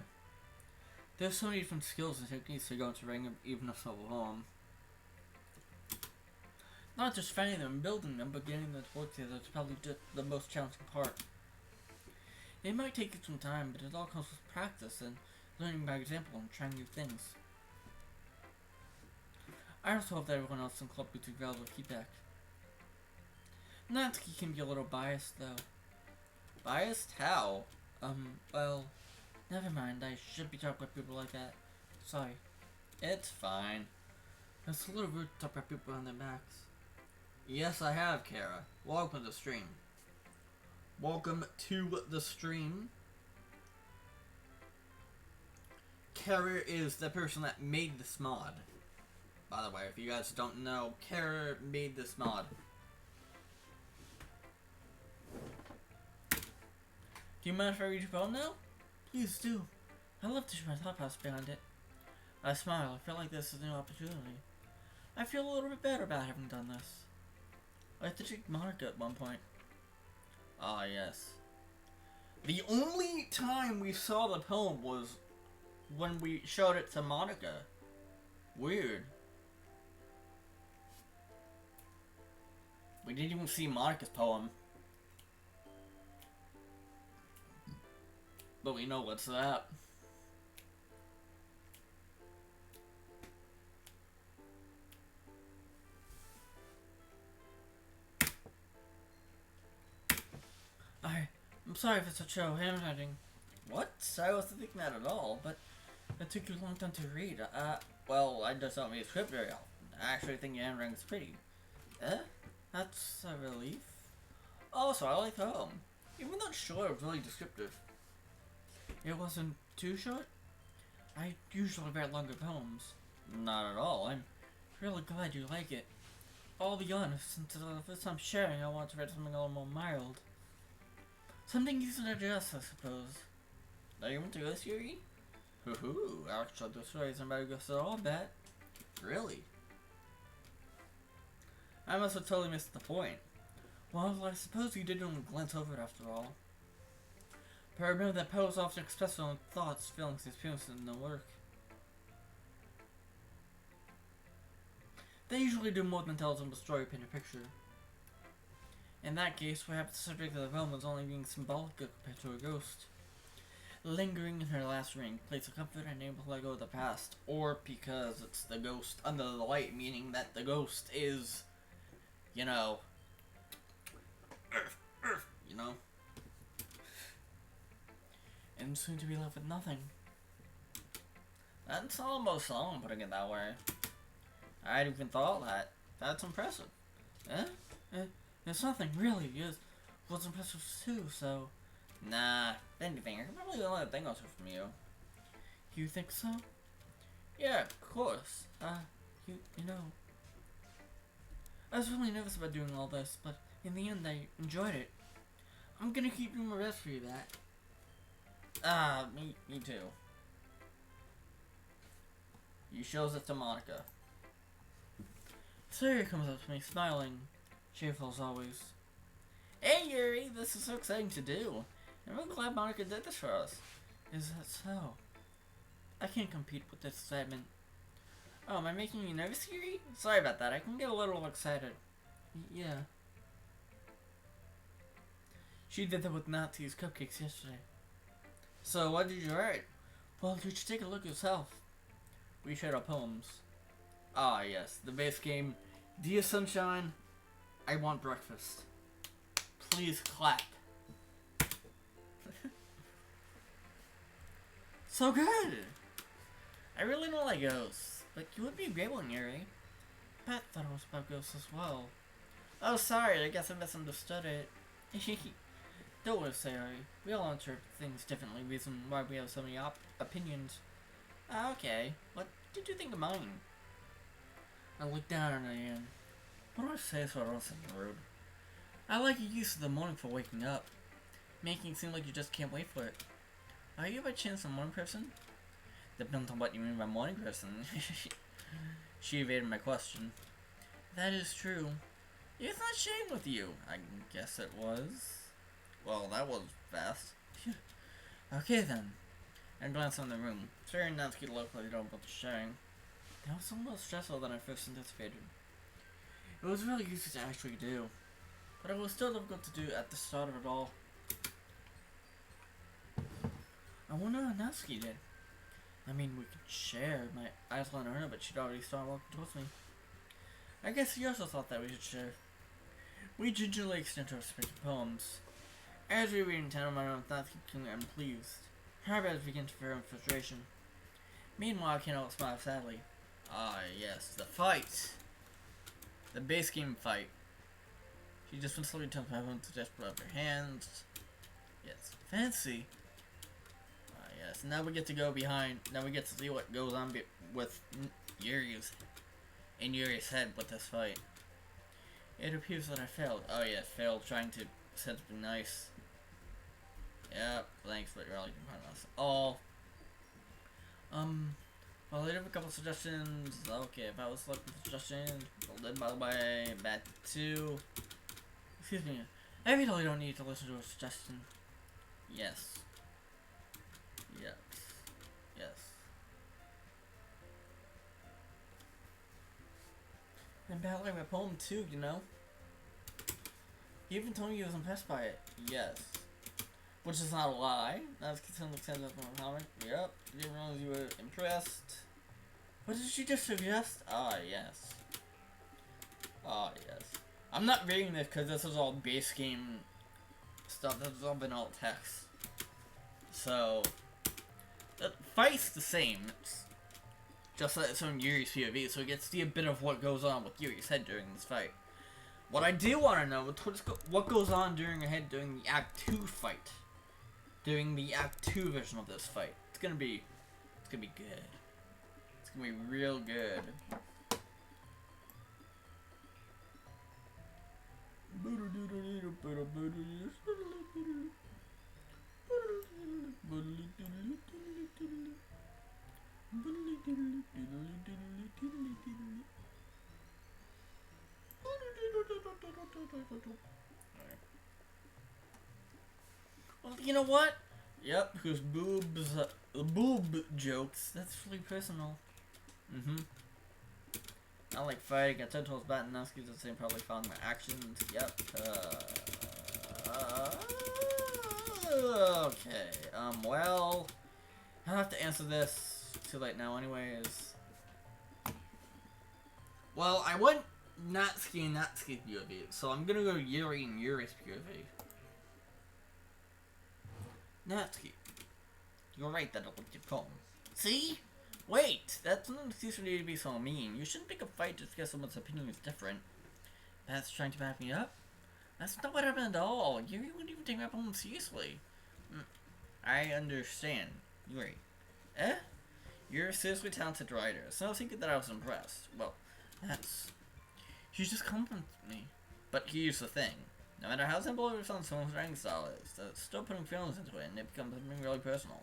Speaker 2: There's so many different skills and techniques to go into writing even a simple poem. Not just finding them and building them, but getting them to work together is probably just the most challenging part. It might take you some time, but it all comes with practice and learning by example and trying new things. I also hope that everyone else in Club would do valuable feedback. Natsuki can be a little biased, though. Biased? How? Well, never mind. I should be talking about people like that. Sorry. It's fine. It's a little rude to talk about people on their backs. Yes, I have, Kara. Welcome to the stream. Welcome to the stream. Kara is the person that made this mod. By the way, if you guys don't know, Kara made this mod. Do you mind if I read your poem now? Please do. I'd love to share my thought process behind it. I smile. I feel like this is a new opportunity. I feel a little bit better about having done this. I had to treat Monica at one point. Ah, yes. The only time we saw the poem was when we showed it to Monica. Weird. We didn't even see Monica's poem. But we know what's that. I'm sorry for such a handwriting. What? I wasn't thinking that at all, but it took you a long time to read. Well, I just don't read script very often. I actually think your handwriting's pretty. That's a relief. Also, I like the poem. Even though it's short, it's really descriptive. It wasn't too short? I usually write longer poems. Not at all. I'm really glad you like it. I'll be honest, since the first time sharing, I want to write something a little more mild. Something easy to digest, I suppose. Are you into this, Yuri? Hoo-hoo, actually, the story isn't about to go all bad. Really? I must have totally missed the point. Well, I suppose you did only glance over it after all. But I remember that poets often express their own thoughts, feelings, and experiences in their work. They usually do more than tell them a story or paint a picture. In that case, perhaps the subject of the poem was only being symbolic compared to a ghost. Lingering in her last ring, place of comfort and able to let go of the past. Or because it's the ghost under the light, meaning that the ghost is, you know, you know, and soon to be left with nothing. That's almost song, putting it that way. I hadn't even thought that. That's impressive. It's nothing, really. It was impressive too, so... Nah, if anything, I can probably learn a thing or two from you. You think so? Yeah, of course. You know... I was really nervous about doing all this, but in the end I enjoyed it. I'm gonna keep doing my best for you, that. Me too. You shows it to Monica. Sarah comes up to me, smiling. Cheerful as always. Hey Yuri, this is so exciting to do. I'm really glad Monica did this for us. Is that so? I can't compete with this excitement. Oh, am I making you nervous, Yuri? Sorry about that, I can get a little excited. Yeah. She did that with Natsuki's cupcakes yesterday. So, what did you write? Well, you should take a look yourself. We shared our poems. Ah, yes, the base game. Dear Sunshine, I want breakfast. Please clap. So good! I really don't like ghosts, but you would be a great one, Yuri. Pat thought it was about ghosts as well. Oh, sorry, I guess I misunderstood it. Don't worry, sorry. We all interpret things differently, reason why we have so many opinions. Ah, okay. What did you think of mine? I looked down at it again. What do I say so I don't seem rude? I like your use of the morning for waking up, making it seem like you just can't wait for it. Are you by chance a morning person? Depends on what you mean by morning person. She evaded my question. That is true. It's not shame with you. I guess it was. Well, that was fast. Okay then. I glanced around the room. It's very Natsuki to look like they don't want to sharing. That was a little stressful than I first anticipated. It was really easy to actually do, but it was still difficult to do at the start of it all. I wonder what Natsuki did. I mean, we could share. My eyes went on her, but she'd already started walking towards me. I guess he also thought that we should share. We gingerly exchanged our respective poems. As we were reading Ten of my own thoughts, became unpleased. Her eyebrows began to furrow in frustration. Meanwhile, I can't help smile sadly. Ah, yes, the fight! The base game fight. She just went slowly turns my phone to just put up her hands. Yes, fancy. Ah, yes, now we get to go behind. Now we get to see what goes on with Yuri's head with this fight. It appears that I failed. Oh yeah, failed trying to say something nice. Yep, thanks, but you're all you can find us all. Well, I have a couple suggestions. Okay, if I was looking for suggestions, then by the way, back to. Excuse me. I really don't need to listen to a suggestion. Yes. Yes. Yes. And about like my poem too, you know? He even told me he was impressed by it. Yes. Which is not a lie. That's consistent with sense of my comment. Yep. Didn't realize you were impressed. What did you just suggest? Ah, yes. Ah, yes. I'm not reading this because this is all base game stuff. This has all been alt text. So, the fight's the same. It's just that it's on Yuri's POV, so we get to see a bit of what goes on with Yuri's head during this fight. What I do want to know is what goes on during her head during the Act 2 fight. During the Act 2 version of this fight. It's gonna be good. It's gonna be real good. Well, you know what? Yep, because boob jokes. That's really personal. I like fighting. I tend towards bat and Natsuki's the same. Probably found my actions. Yep. Okay. Well, I have to answer this. Too late now, anyways. Well, I went Natsuki and Natsuki's POV, so I'm gonna go Yuri and Yuri's POV. Natsuki, you're right that I looked your poem. See? Wait, that's not an excuse for you to be so mean. You shouldn't pick a fight just because someone's opinion is different. That's trying to back me up? That's not what happened at all. You wouldn't even take my poem seriously. I understand. Yuri. Eh? You're a seriously talented writer. It's no secret that I was impressed. Well, that's... You just complimented me. But here's the thing. No matter how simple or fun someone's writing style is, they're still putting feelings into it, and it becomes something really personal.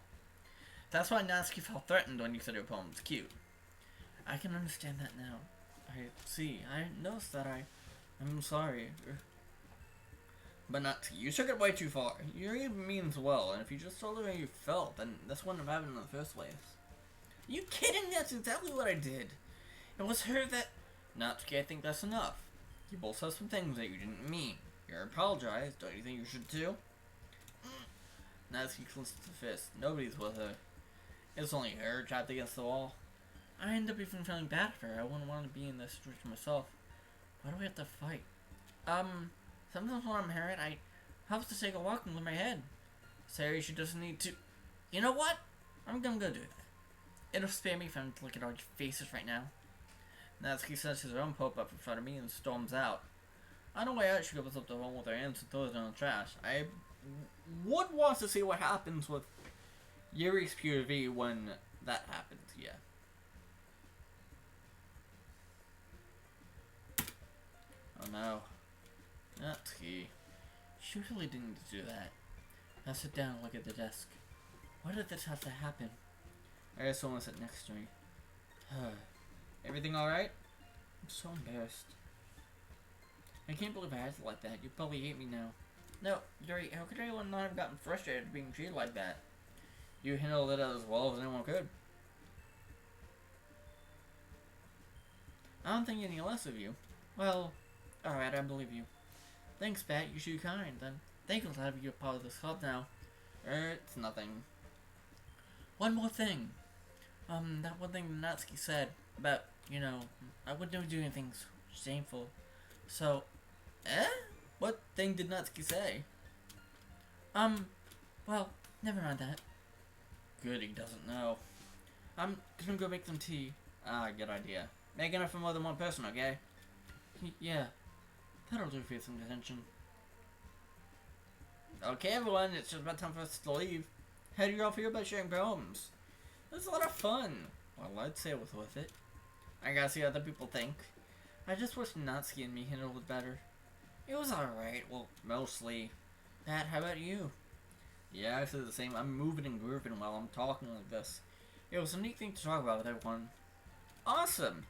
Speaker 2: That's why Natsuki felt threatened when you said your poem was cute. I can understand that now. I see. I noticed that I'm sorry. But Natsuki, you took it way too far. Yuri means well, and if you just told her how you felt, then this wouldn't have happened in the first place. Are you kidding? That's exactly what I did. It was her that... Natsuki, I think that's enough. You both said some things that you didn't mean. You apologized. Don't you think you should too? Natsuki clenched the fist. Nobody's with her. It's only her trapped against the wall. I end up even feeling bad for her. I wouldn't want to be in this situation myself. Why do we have to fight? Sometimes when I'm hurt, I have to take a walk and clear my head. Sorry, she doesn't need to... You know what? I'm gonna go do that. It'll spare me from looking at all your faces right now. Natsuki senses her own pop up in front of me and storms out. I know I actually goes up to one with her hands and throws it in the trash. I would want to see what happens with Yuri's POV when that happens, yeah. Oh no. Natsuki. She really didn't need to do that. Now sit down and look at the desk. Why did this have to happen? I guess someone sit next to me. Everything alright? I'm so embarrassed. I can't believe I acted like that. You probably hate me now. No, Yuri, how could anyone not have gotten frustrated being treated like that? You handled it as well as anyone could. I don't think any less of you. Well, alright, I believe you. Thanks, Bat. You should be kind. Then thank you for having you a part of this club now. It's nothing. One more thing. That one thing Natsuki said about, you know, I would never do anything shameful. So, what thing did Natsuki say? Well, never mind that. Good, he doesn't know. I'm gonna go make some tea. Ah, good idea. Make enough for more than one person, okay? Yeah, that'll do for some attention. Okay, everyone, it's just about time for us to leave. How do you all feel about sharing poems? It was a lot of fun. Well, I'd say it was worth it. I gotta see what other people think. I just wish Natsuki and me handled it better. It was alright, well, mostly. Pat, how about you? Yeah, I feel the same. I'm moving and grooving while I'm talking like this. It was a neat thing to talk about with everyone. Awesome!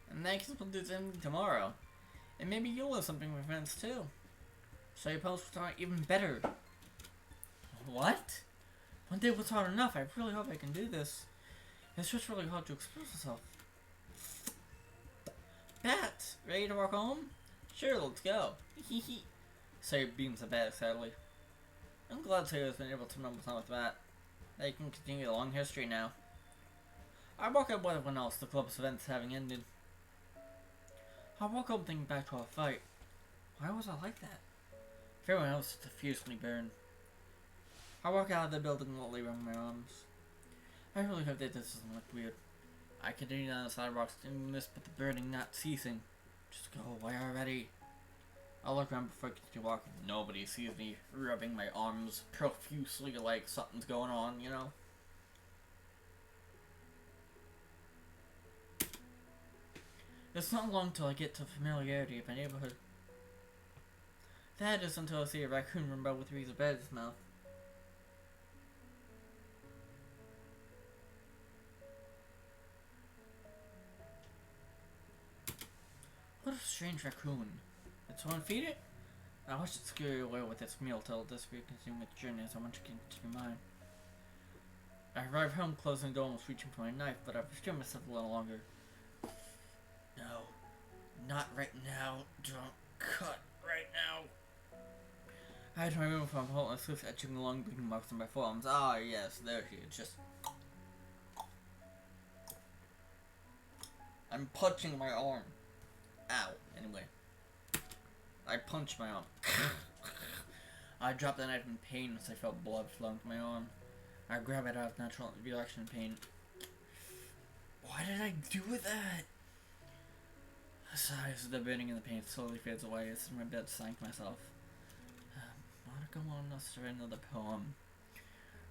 Speaker 2: And thanks for this in tomorrow. And maybe you'll learn something with friends too. So your post will start even better. What? One day was hard enough. I really hope I can do this. It's just really hard to express myself. Pat, ready to walk home? Sure, let's go. Hehe. Sayre beams at Bat excitedly. I'm glad Sayre has been able to remember some with that. They can continue the long history now. I walk out with everyone else, the club's events having ended. I walk home thinking back to our fight. Why was I like that? Everyone else is diffusely burned. I walk out of the building and lightly wring my arms. I really hope that this doesn't look weird. I continue down the sidewalks, doing this, but the burning not ceasing. Just go away already. I look around before I continue walking. Nobody sees me rubbing my arms profusely like something's going on, you know? It's not long till I get to familiarity of my neighborhood. That is until I see a raccoon run by with a razor bed in his mouth. What a strange raccoon. Did someone feed it? I watched it scurry away with its meal till it disappeared, consuming its journey as I want to continue mine. I arrived home, closing the door and was reaching for my knife, but I restrained myself a little longer. No. Not right now. Don't cut right now. I had to remove from holding a swift etching along bleeding marks on my forearms. Ah, yes, there he is. Just. I'm punching my arm. Ow. Anyway. I punched my arm. I dropped the knife in pain as I felt blood flowing from my arm. I grabbed it out of natural reaction and pain. Why did I do that? I sigh as the burning and the pain slowly fades away. I sit in my bed sighing to myself. Wanna go on to write another poem?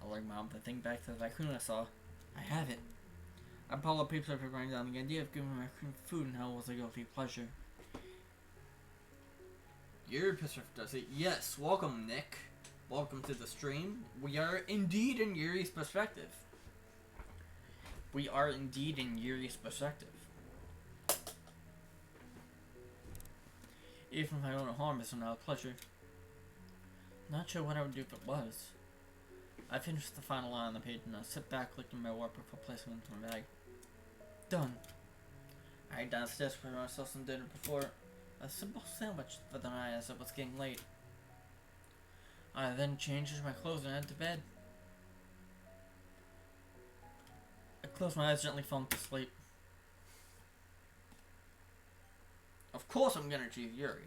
Speaker 2: I like my arm to think back to the raccoon I saw. I have it. I pulled up paper after writing down the idea of giving my raccoon food and how it was a guilty pleasure. Your perspective does it. Yes, welcome Nick. Welcome to the stream. We are indeed in Yuri's perspective. We are indeed in Yuri's perspective. Even my own harm is now a pleasure. Not sure what I would do if it was. I finished the final line on the page and I sit back licking my work before placing it into my bag. Done. I ate downstairs for myself some dinner before a simple sandwich for the night as it was getting late. I then changed my clothes and went to bed. I closed my eyes, gently falling to sleep. Of course I'm gonna choose Yuri.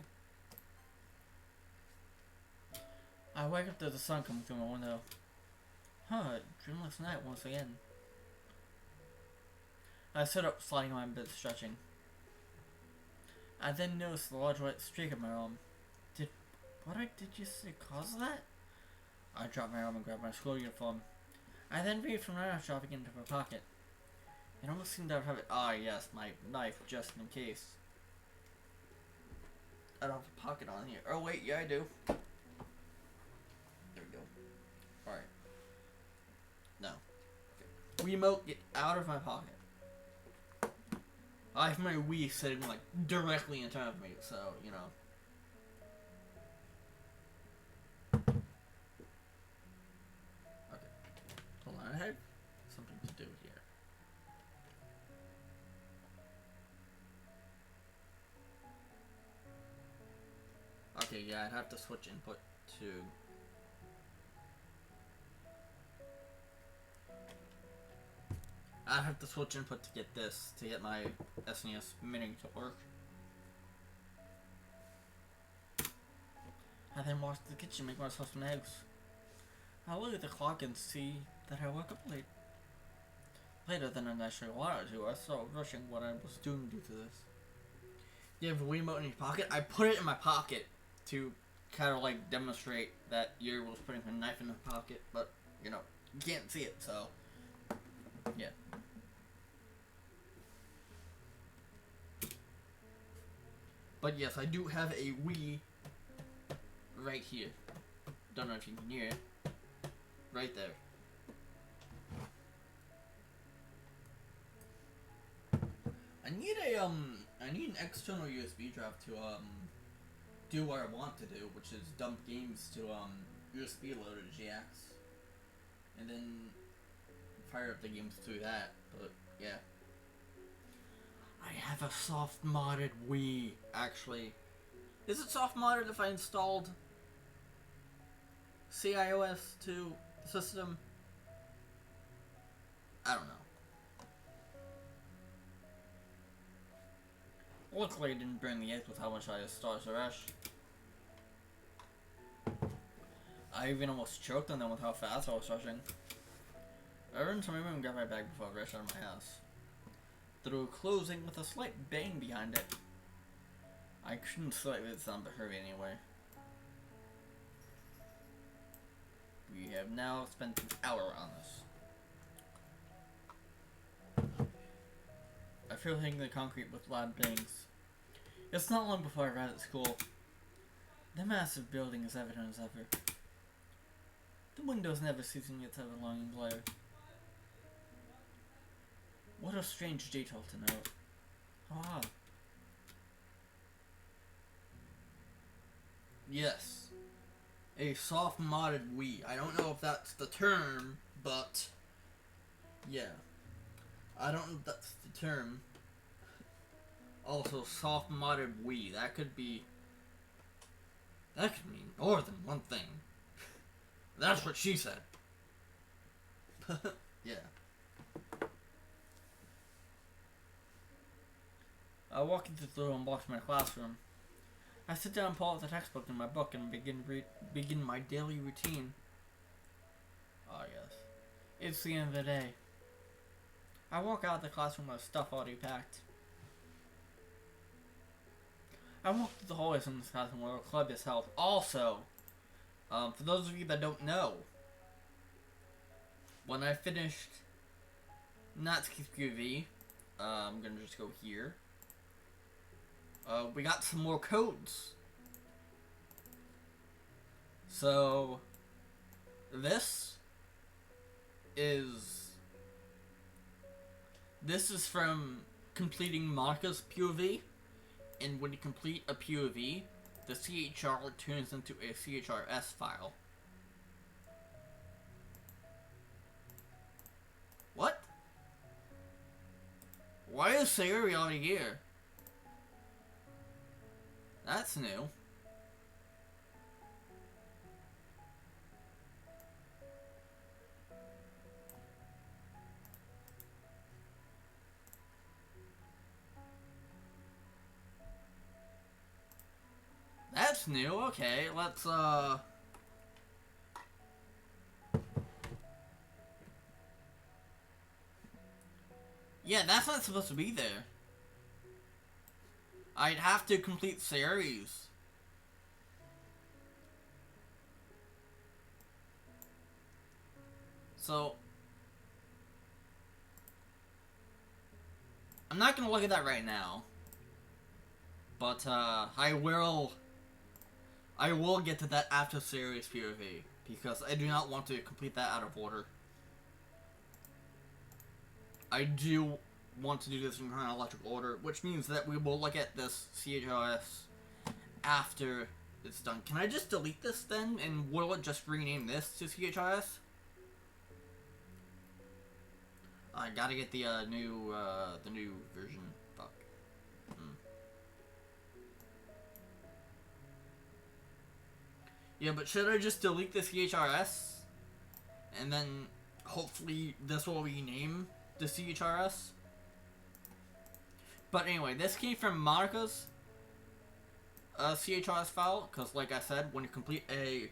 Speaker 2: I wake up to the sun coming through my window. Dreamless night once again. I sit up, sliding on my bed, stretching. I then noticed the large white streak on my arm. Did you say cause that? I dropped my arm and grabbed my school uniform. I then reached from my knife dropping into my pocket. It almost seemed I would have it. Ah, yes, my knife, just in case. I don't have a pocket on here. Oh, wait, yeah, I do. There we go. Alright. No. Okay. Wiimote, get out of my pocket. I have my Wii sitting, like, directly in front of me, so, you know. Okay. Hold on, I have something to do here. Okay, yeah, I'd have to switch input to... I'd have to switch input to get this, to get my SNES Mini to work. I then walked to the kitchen to make myself some eggs. I look at the clock and see that I woke up late. Later than I actually wanted to. I started rushing what I was doing due to this. You have a Wiimote in your pocket? I put it in my pocket to kind of like demonstrate that Yuri was putting her knife in her pocket, but you know, you can't see it, so yeah. But yes, I do have a Wii right here. Don't know if you can hear it. Right there. I need an external USB drive to do what I want to do, which is dump games to USB loader GX, and then fire up the games through that. But yeah, I have a soft modded Wii. Actually, is it soft modded if I installed CIOS to the system? I don't know. Luckily, I didn't burn the eggs with how much I started to rush. I even almost choked on them with how fast I was rushing. I ran to my room and got my bag before I rushed out of my house. The door closing with a slight bang behind it. I couldn't slightly sound but hurry anyway. We have now spent an hour on this. I feel hitting the concrete with loud bangs. It's not long before I arrive at school. The massive building is evident as ever. The windows never ceasing its ever-longing glare. What a strange detail to note. Ah. Yes. A soft modded Wii. I don't know if that's the term, but yeah. I don't know if that's the term. Also, soft modded Wii. That could mean more than one thing. That's what she said. Yeah. I walk into the door and walk to my classroom. I sit down and pull out the textbook in my book and begin my daily routine. Ah, yes. It's the end of the day. I walk out of the classroom with stuff already packed. I walk through the hallways in this classroom where a club is held. Also, for those of you that don't know, when I finished Natsuki's POV, I'm gonna just go here. We got some more codes. So, this is from completing Monika's POV, and when you complete a POV, the CHR turns into a CHRS file. What? Why is Sayuri already here? That's new. That's new, okay, let's, yeah, that's not supposed to be there. I'd have to complete series.
Speaker 1: So, I'm not gonna look at that right now. But, I will get to that after series POV. Because I do not want to complete that out of order. I do want to do this in chronological order, which means that we will look at this CHRS after it's done. Can I just delete this then, and will it just rename this to CHRS? I gotta get the new version. Fuck. Yeah, but should I just delete the CHRS? And then, hopefully, this will rename the CHRS? But anyway, this came from Monica's CHRS file, because like I said, when you complete a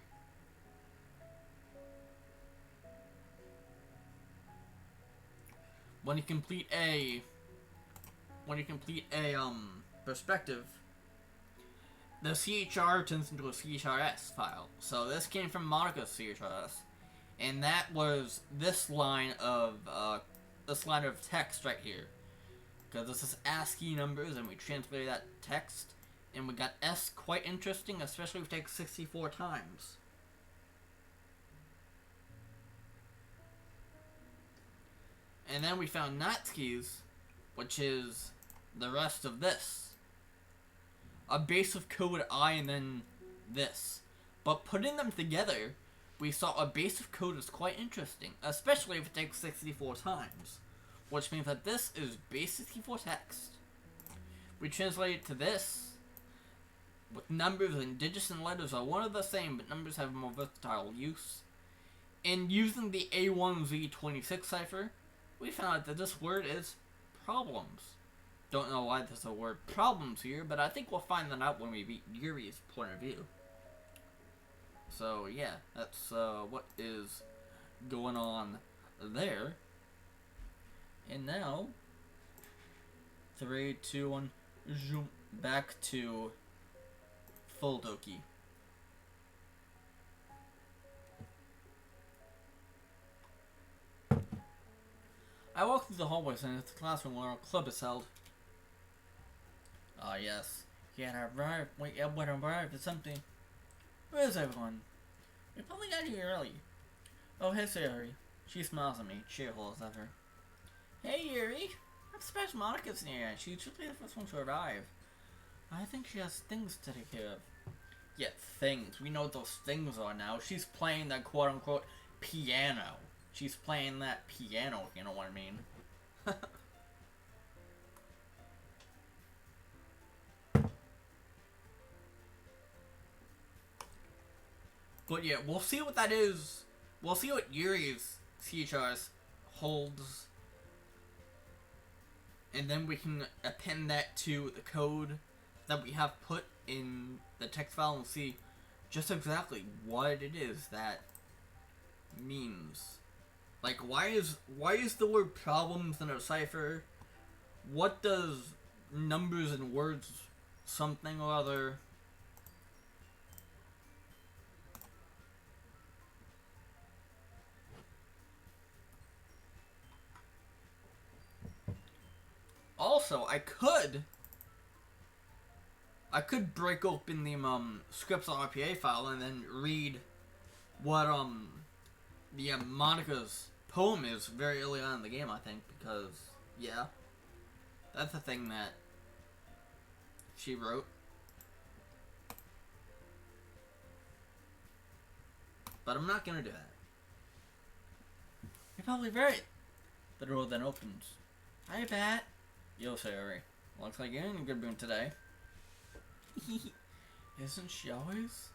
Speaker 1: perspective, the CHR turns into a CHRS file. So this came from Monica's CHRS, and that was this line of text right here, because this is ASCII numbers, and we translated that text, and we got S quite interesting, especially if we take 64 times. And then we found Natsuki's, which is the rest of this. A base of code I and then this. But putting them together, we saw a base of code is quite interesting, especially if it takes 64 times. Which means that this is base 64 text. We translate it to this, with numbers and digits and letters are one of the same, but numbers have more versatile use. And using the A1Z26 cipher, we found out that this word is problems. Don't know why there's a word problems here, but I think we'll find that out when we meet Yuri's point of view. So yeah, that's what is going on there. And now, 3, 2, 1, zoom back to full Doki. I walk through the hallways and it's the classroom where our club is held. Ah, yes. He had arrived. Wait, everyone arrived or something. Where is everyone? We probably got here early. Oh, hey, Sayori. She smiles at me, cheerful as ever. Hey, Yuri. I'm surprised Monica's near. She should be the first one to arrive. I think she has things to take care of. Yeah, things. We know what those things are now. She's playing that quote-unquote piano. She's playing that piano, if you know what I mean. But yeah, we'll see what that is. We'll see what Yuri's CHRs holds. And then we can append that to the code that we have put in the text file and see just exactly what it is that means. Like, why is the word problems in a cipher? What does numbers and words something or other? Also, I could break open the scripts RPA file and then read what the Monica's poem is very early on in the game, I think, because yeah, that's a thing that she wrote. But I'm not gonna do that. You're probably right. The door then opens. Hi, Pat. Yo, Sayori. Looks like you're in a good mood today. Isn't she always?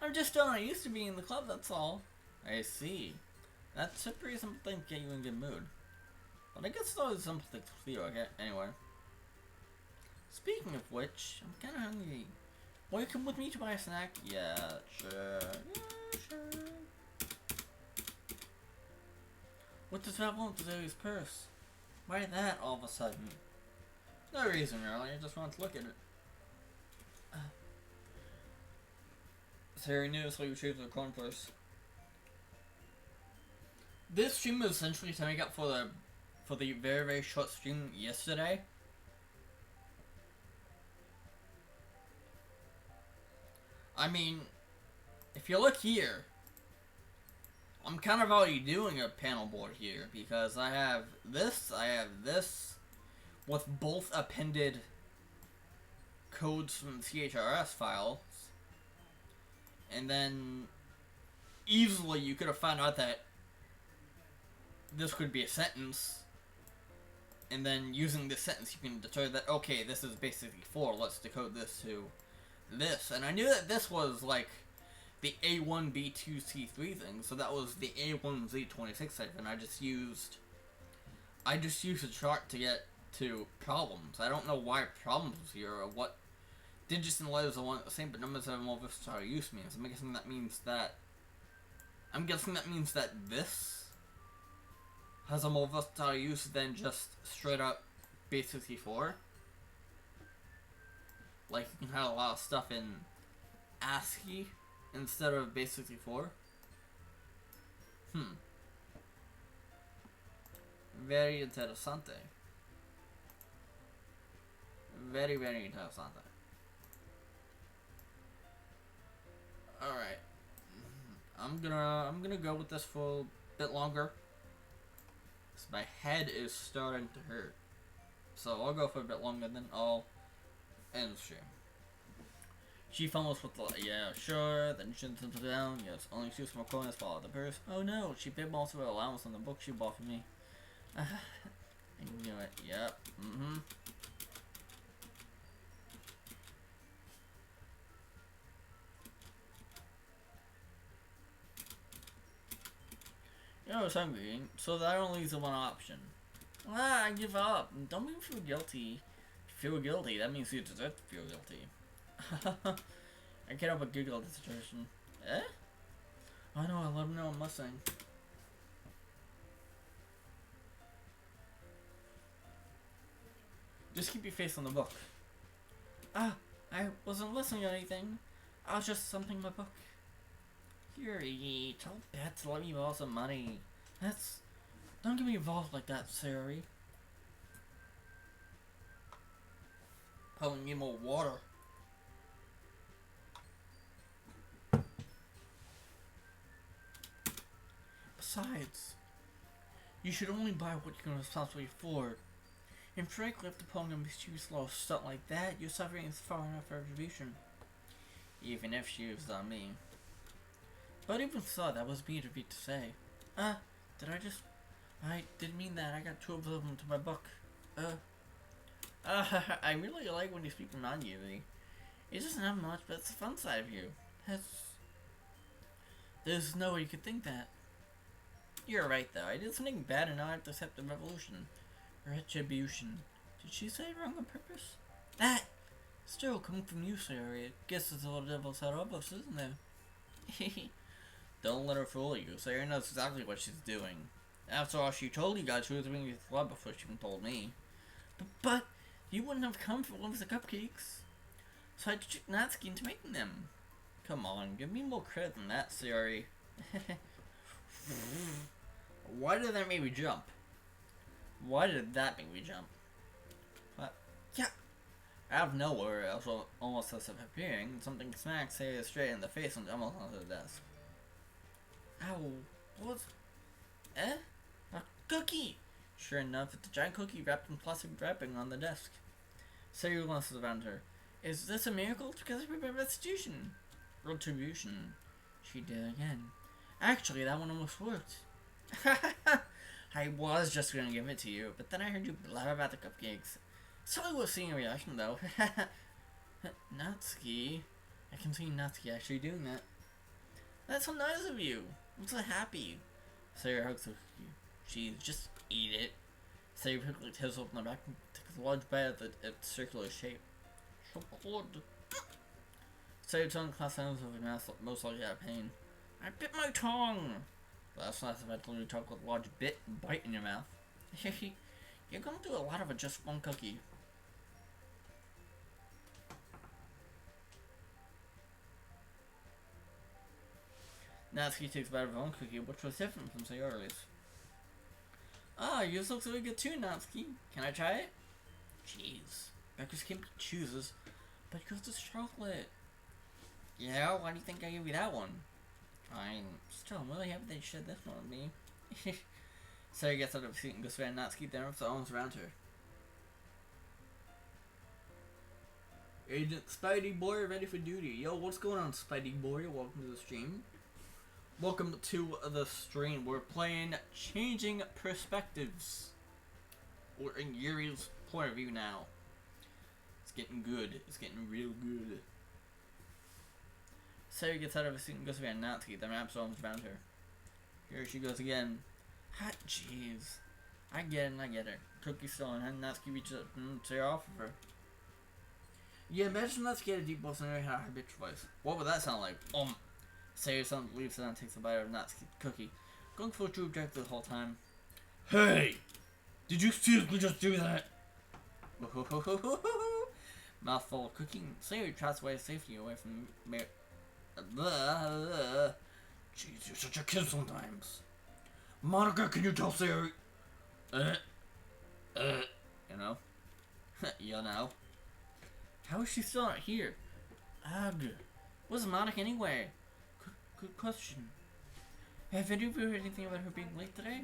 Speaker 1: I'm just not used to being in the club, that's all. I see. That's a pretty simple thing to get you in a good mood. But I guess there's something to clear, okay? Anyway. Speaking of which, I'm kinda hungry. Will you come with me to buy a snack? Yeah, sure. Yeah, sure. What does that want to do with his purse? Why that all of a sudden? No reason really, I just wanted to look at it. Sarah knew so you retrieved the corn purse. This stream is essentially to make up for the very, very short stream yesterday. I mean, if you look here, I'm kind of already doing a panel board here because I have this with both appended codes from the CHRS files, and then easily you could have found out that this could be a sentence, and then using this sentence you can determine that, okay, this is basically 4, let's decode this to this. And I knew that this was like the A1, B2, C3 thing, so that was the A1Z26 type, and I just used a chart to get to problems. I don't know why problems was here, or what digits and letters are one and the same, but numbers have more versatile use means. I'm guessing that means that this has a more versatile use than just straight up base 64. Like, you can have a lot of stuff in ASCII instead of base 64. Very interessante. Very, very interessante. Alright. I'm gonna go with this for a bit longer. Cause my head is starting to hurt. So I'll go for a bit longer, then I'll end the stream. She fumbles with the, yeah, sure, then she sits down, yes, only 2 small coins fall out the purse. Oh no, she paid most of her allowance on the book she bought for me. I knew it, yep, I was hungry, so that only leaves the one option. I give up. Don't make me feel guilty. If you feel guilty, that means you deserve to feel guilty. I can't help but giggle at the situation. Eh? Oh no, I let him know I'm listening. Just keep your face on the book. I wasn't listening to anything. I was just thumping my book. Yuri, tell Dad to let me borrow some money. Don't get me involved like that, Sari. Probably need more water. Besides, you should only buy what you can responsibly afford. And frankly, if the program is too slow to stuff like that, your suffering is far enough retribution. Even if she was on me. But even so, that was mean of me to say. I didn't mean that. I got 2 of them to my book. I really like when you speak non-Yuri. It doesn't have much, but it's the fun side of you. There's no way you could think that. You're right, though. I did something bad and now I have to accept the revolution. Retribution. Did she say it wrong on purpose? That! Still, coming from you, Sari, I guess it's a little devil's head of us, isn't there? Don't let her fool you. Sari knows exactly what she's doing. After all, she told you guys she was doing this club before she even told me. But you wouldn't have come for one of the cupcakes. So I tricked Natsuki into making them. Come on, give me more credit than that, Sari. Why did that make me jump? Why did that make me jump? What? Yeah. Out of nowhere, also almost as if appearing, something smacked Sari straight in the face and almost onto the desk. Ow. What? Eh? A cookie! Sure enough, it's a giant cookie wrapped in plastic wrapping on the desk. Sari glances around her. Is this a miracle? Because we prepared restitution. Retribution. She did again. Actually, that one almost worked. I was just gonna give it to you, but then I heard you blab about the cupcakes. It's totally worth seeing a reaction, though. Natsuki. I can see Natsuki actually doing that. That's so nice of you. I'm so happy. Sari hugs the cookie. She just eat it. Sari quickly tears open the back and takes a large bite at its circular shape. So cold. Sari tongue class sounds of her mouth, most likely out of pain. I bit my tongue! Last night I told you to talk with a large bite in your mouth. You're going through a lot of just one cookie. Natsuki takes a bite of her own cookie, which was different from Sayori's.
Speaker 2: Ah, yours looks really good too, Natsuki. Can I try it? Jeez. Becca's Kim chooses, but yours is chocolate. Yeah, why do you think I gave you that one? I'm really happy they shared this one with me. Sarah gets out of the seat and goes to Natsuki, then wraps the arms around her. Agent Spidey Boy ready for duty. Yo, what's going on, Spidey Boy? Welcome to the stream. Welcome to the stream. We're playing Changing Perspectives. We're in Yuri's point of view now. It's getting good. It's getting real good. Sarah gets out of her seat and goes to Natsuki, then wraps her arms around her. Here she goes again. Hot jeez. I get it. Cookie's still on her, and Natsuki reaches up and tear off of her. Yeah, imagine Natsuki had a deep voice and her bitch voice. What would that sound like? Sarah leaves and takes a bite of Natsuki's cookie, going for a true objective the whole time. Hey! Did you seriously just do that? Mouthful of cooking, Sarah trots away safely away from Mary. Jeez, you're such a kid sometimes. Monica, can you tell Sarah? You know? You know? How is she still not here? Ugh. Where's Monica anyway? Good question. Have any of you heard anything about her being late today?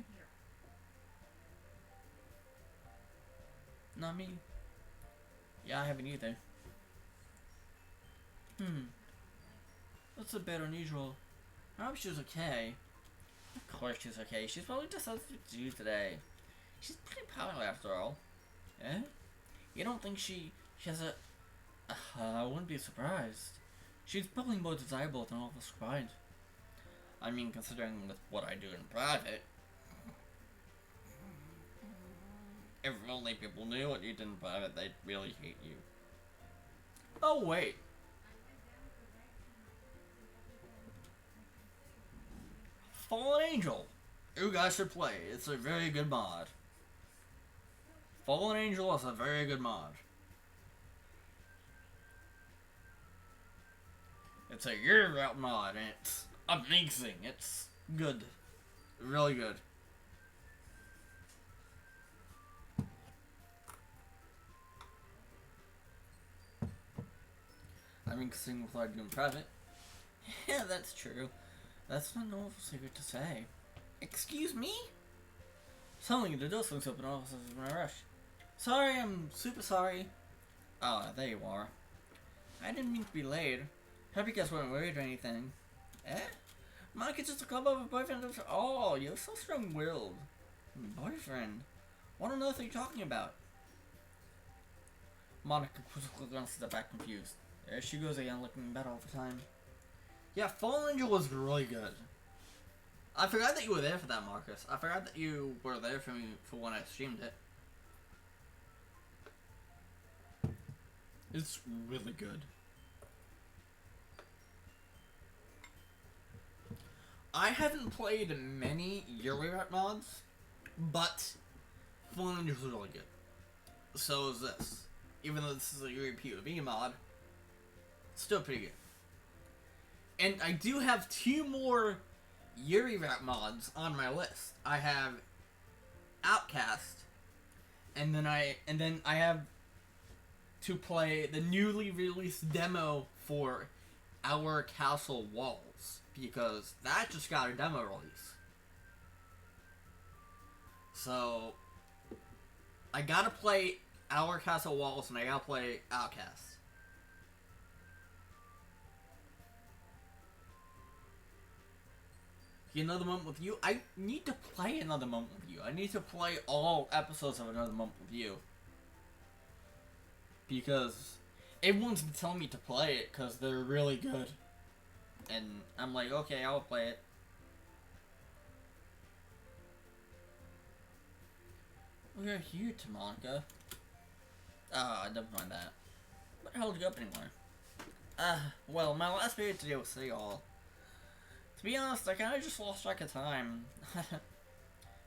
Speaker 2: Not me. Yeah, I haven't either. That's a bit unusual. I hope she's okay. Of course she's okay. She's probably just something to do today. She's pretty popular after all. Eh? You don't think she has a... I wouldn't be surprised. She's probably more desirable than all of us combined. I mean, considering what I do in private. If only people knew what you did in private, they'd really hate you. Oh, wait. Fallen Angel. You guys should play. It's a very good mod. Fallen Angel is a very good mod. It's a year out mod, and it's amazing. It's good. Really good. I mean, considering what I do in private. Yeah, that's true. That's not a normal secret to say. Excuse me? Suddenly the door swings open and all of a sudden in a rush. Sorry, I'm super sorry. Ah, there you are. I didn't mean to be late. Hope you guys weren't worried or anything. Eh? Monica just a club of a boyfriend of... Oh, you're so strong-willed. Boyfriend? What on earth are you talking about? Monica quickly glances at back confused. There she goes again, looking bad all the time. Yeah, Fallen Angel was really good. I forgot that you were there for that, Marcus. I forgot that you were there for me for when I streamed it. It's really good. I haven't played many Yuri Rap mods, but Fallen Angel was really good. So is this. Even though this is a Yuri POV mod, still pretty good. And I do have 2 more Yuri Rap mods on my list. I have Outcast, and then I have to play the newly released demo for Our Castle Walls, because that just got a demo release. So I gotta play Our Castle Walls and I gotta play Outcast. Another Moment with You. I need to play Another Moment with You. I need to play all episodes of Another Moment with You. Because everyone's been telling me to play it because they're really good. And I'm like, okay, I'll play it. We're here to Monica. Ah, never mind that. What held you up anymore? Well, my last video today was City Hall. To be honest, I kinda just lost track of time.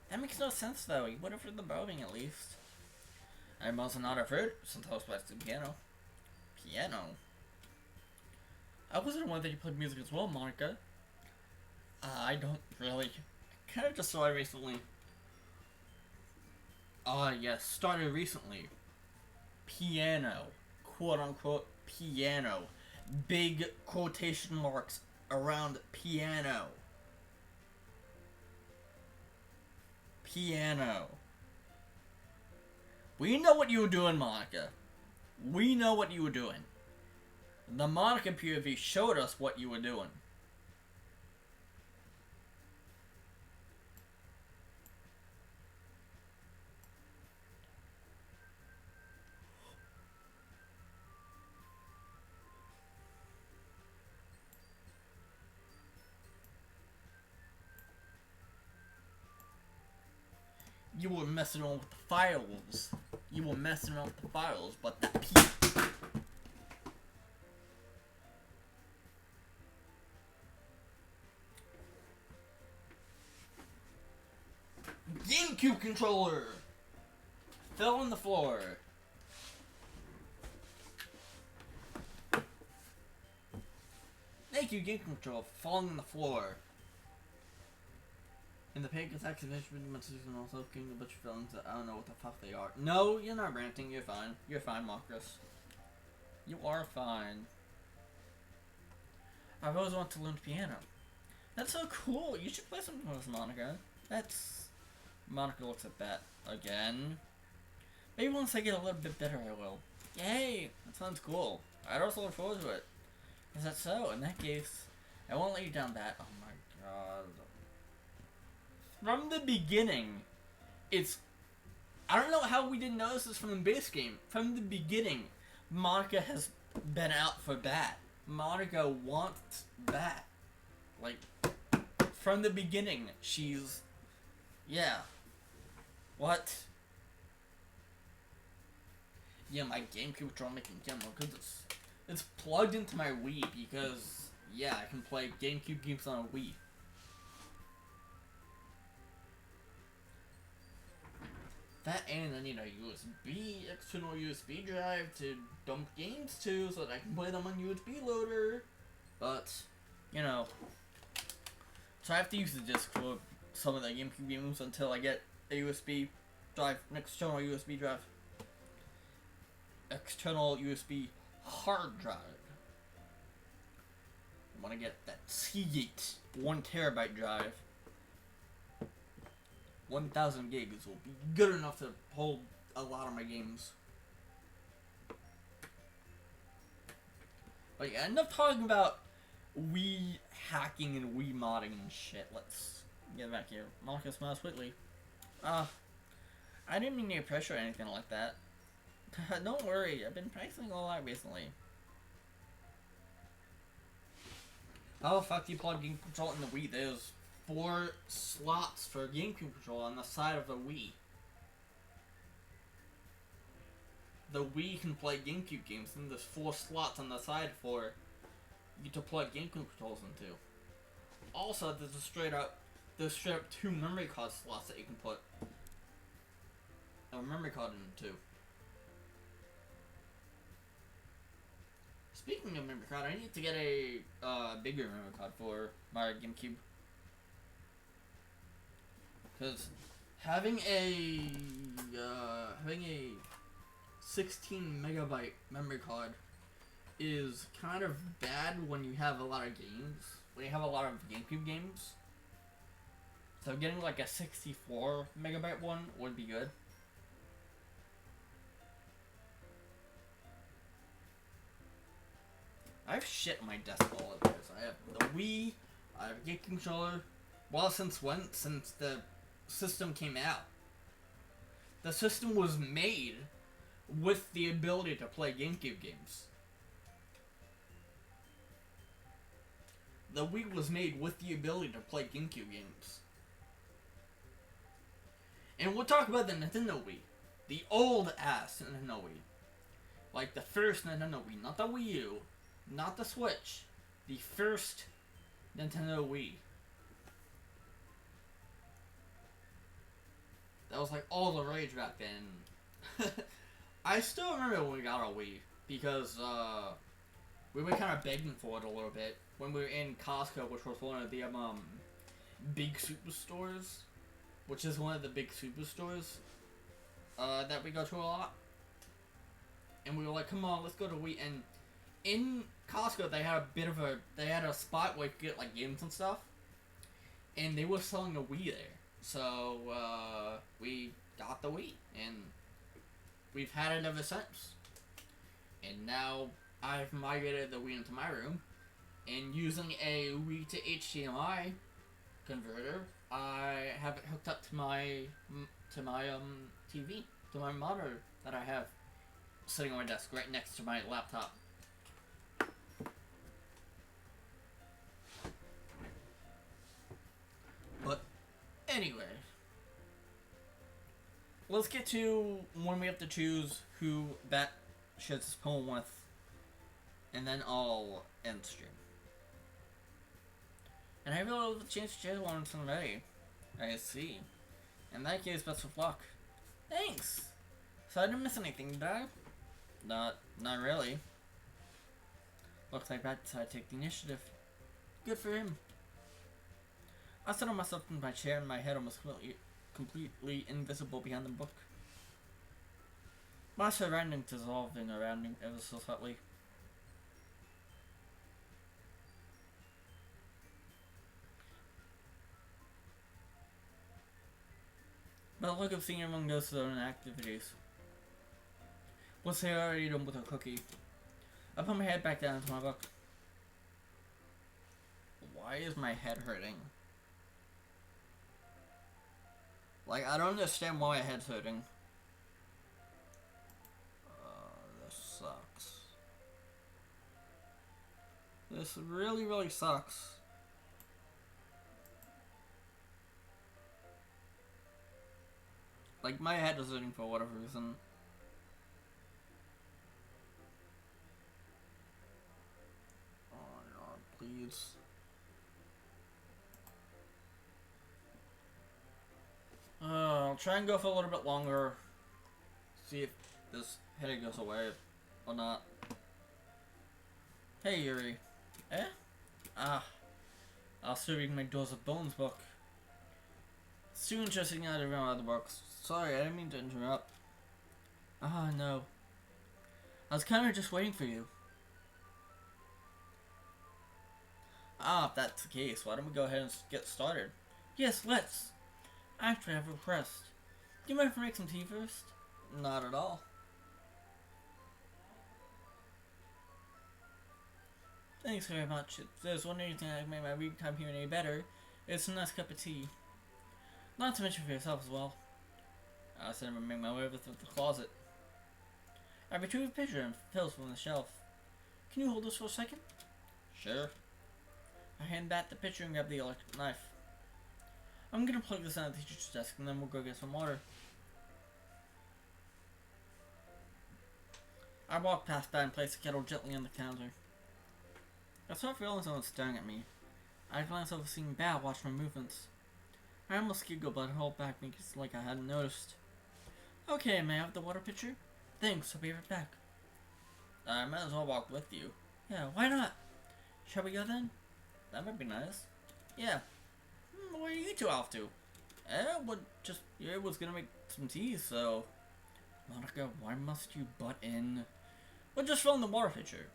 Speaker 2: That makes no sense though, you would have heard the bowing at least. I must not have heard since I was playing the piano. Piano? I wasn't aware that you played music as well, Monica. I don't really. I kinda just saw it recently.
Speaker 1: Yes, started recently. Piano. Quote unquote piano. Big quotation marks around piano. Piano. We know what you were doing, Monica. We know what you were doing. The Monica POV showed us what you were doing. You were messing around with the files. You were messing around with the files, but that GameCube controller fell on the floor. Thank you, GameCube controller, falling on the floor. And the pig attacks eventually messages and also getting a bunch of feelings that I don't know what the fuck they are. No, you're not ranting. You're fine. You're fine, Marcus. You are fine. I've always wanted to learn piano. That's so cool. You should play something with Monica. That's... Monica looks at that again. Maybe once I get a little bit better, I will. Yay! That sounds cool. I'd also look forward to it. Is that so? In that case, I won't let you down that. Oh my god. From the beginning, it's... I don't know how we didn't notice this from the base game. From the beginning, Monica has been out for Bat. Monica wants Bat. Like, from the beginning, she's... Yeah. What? Yeah, my GameCube controller making demo because it's plugged into my Wii because, yeah, I can play GameCube games on a Wii. That and I need a external USB drive to dump games to so that I can play them on USB loader. But, you know, so I have to use the disc for some of the GameCube games until I get a USB drive, an external USB drive. External USB hard drive. I want to get that Seagate 1 terabyte drive. 1,000 gigs will be good enough to hold a lot of my games. But yeah, enough talking about Wii hacking and Wii modding and shit. Let's get back here. Monica smiles quickly. I didn't mean to pressure or anything like that. Don't worry, I've been practicing a lot recently. Oh fuck, you plug game control in the Wii. There's 4 slots for GameCube control on the side of the Wii. The Wii can play GameCube games, and there's 4 slots on the side for you to plug GameCube controls into. Also, there's straight up 2 memory card slots that you can put a memory card into. Speaking of memory card, I need to get a bigger memory card for my GameCube. Because having a 16 megabyte memory card is kind of bad when you have a lot of games. When you have a lot of GameCube games. So getting like a 64 megabyte one would be good. I have shit on my desk all of this. I have the Wii, I have a GameCube controller. Well, since when? Since the system came out. The system was made with the ability to play GameCube games. The Wii was made with the ability to play GameCube games. And we'll talk about the Nintendo Wii. The old ass Nintendo Wii. Like the first Nintendo Wii, not the Wii U, not the Switch. The first Nintendo Wii. That was like all the rage back then. I still remember when we got our Wii because we were kind of begging for it a little bit when we were in Costco, which was one of the big superstores, which is one of the big superstores. that we go to a lot. And we were like, come on, let's go to Wii. And in Costco, they had a spot where you could get like games and stuff. And they were selling a Wii there. So, we got the Wii. And we've had it ever since. And now I've migrated the Wii into my room. And using a Wii to HDMI converter, I have it hooked up to my TV, to my monitor that I have sitting on my desk right next to my laptop. But anyway, let's get to when we have to choose who Bat shares his poem with, and then I'll end stream. And I really love the chance to share one already. I see. In that case, best of luck. Thanks! So I didn't miss anything, did I? Not really. Looks like Bat decided to take the initiative. Good for him. I settled myself in my chair and my head almost completely invisible behind the book. My surroundings dissolved in around me ever so slightly. But look of seeing among those own activities. What's they already done with a cookie? I put my head back down into my book. Why is my head hurting? Like, I don't understand why my head's hurting. This sucks. This really, really sucks. Like, my head is hurting for whatever reason. Oh God, please. I'll try and go for a little bit longer. See if this headache goes away or not. Hey Yuri. Eh? I'll still read my Doors of Bones book. It's too interesting now to run out of the books. Sorry, I didn't mean to interrupt. No. I was kind of just waiting for you. If that's the case, why don't we go ahead and get started? Yes, let's. Actually, I have a request. Do you mind if I make some tea first? Not at all. Thanks very much. If there's one thing that can make my reading time here any better, it's a nice cup of tea. Not to mention for yourself as well. I said I'm gonna make my way over to the closet. I retrieve a pitcher and pills from the shelf. Can you hold this for a second? Sure. I hand back the pitcher and grab the electric knife. I'm gonna plug this in at the teacher's desk and then we'll go get some water. I walk past Bat and place the kettle gently on the counter. I start feeling someone staring at me. I glance over seeing Bat watch my movements. I almost giggle but hold back because like I hadn't noticed. Okay, may I have the water pitcher? Thanks, I'll be right back. I might as well walk with you. Yeah, why not? Shall we go then? That might be nice. Yeah. Where are you two off to? It was gonna make some tea, so... Monica, why must you butt in? We're just filling the water pitcher.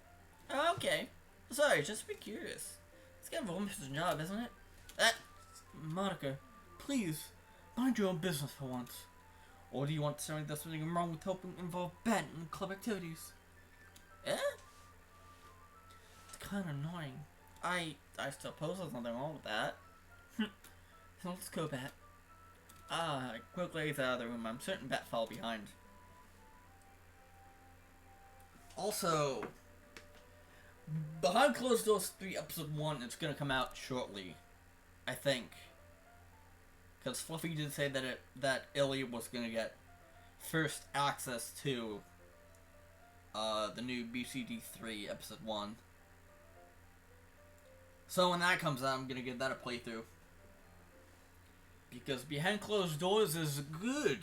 Speaker 1: Oh, okay. Sorry, just to be curious. It's kind of a woman's job, isn't it? Monica, please, mind your own business for once. Or do you want to say there's something wrong with helping involve Ben in club activities? Eh? It's kind of annoying. I suppose there's nothing wrong with that. So let's go, Bat. I quickly exit out of the room. I'm certain Bat fell behind. Also, Behind Closed Doors 3 Episode 1 is gonna come out shortly. I think. Because Fluffy did say that Illy was gonna get first access to the new BCD3 Episode 1. So when that comes out, I'm gonna give that a playthrough. Because Behind Closed Doors is good.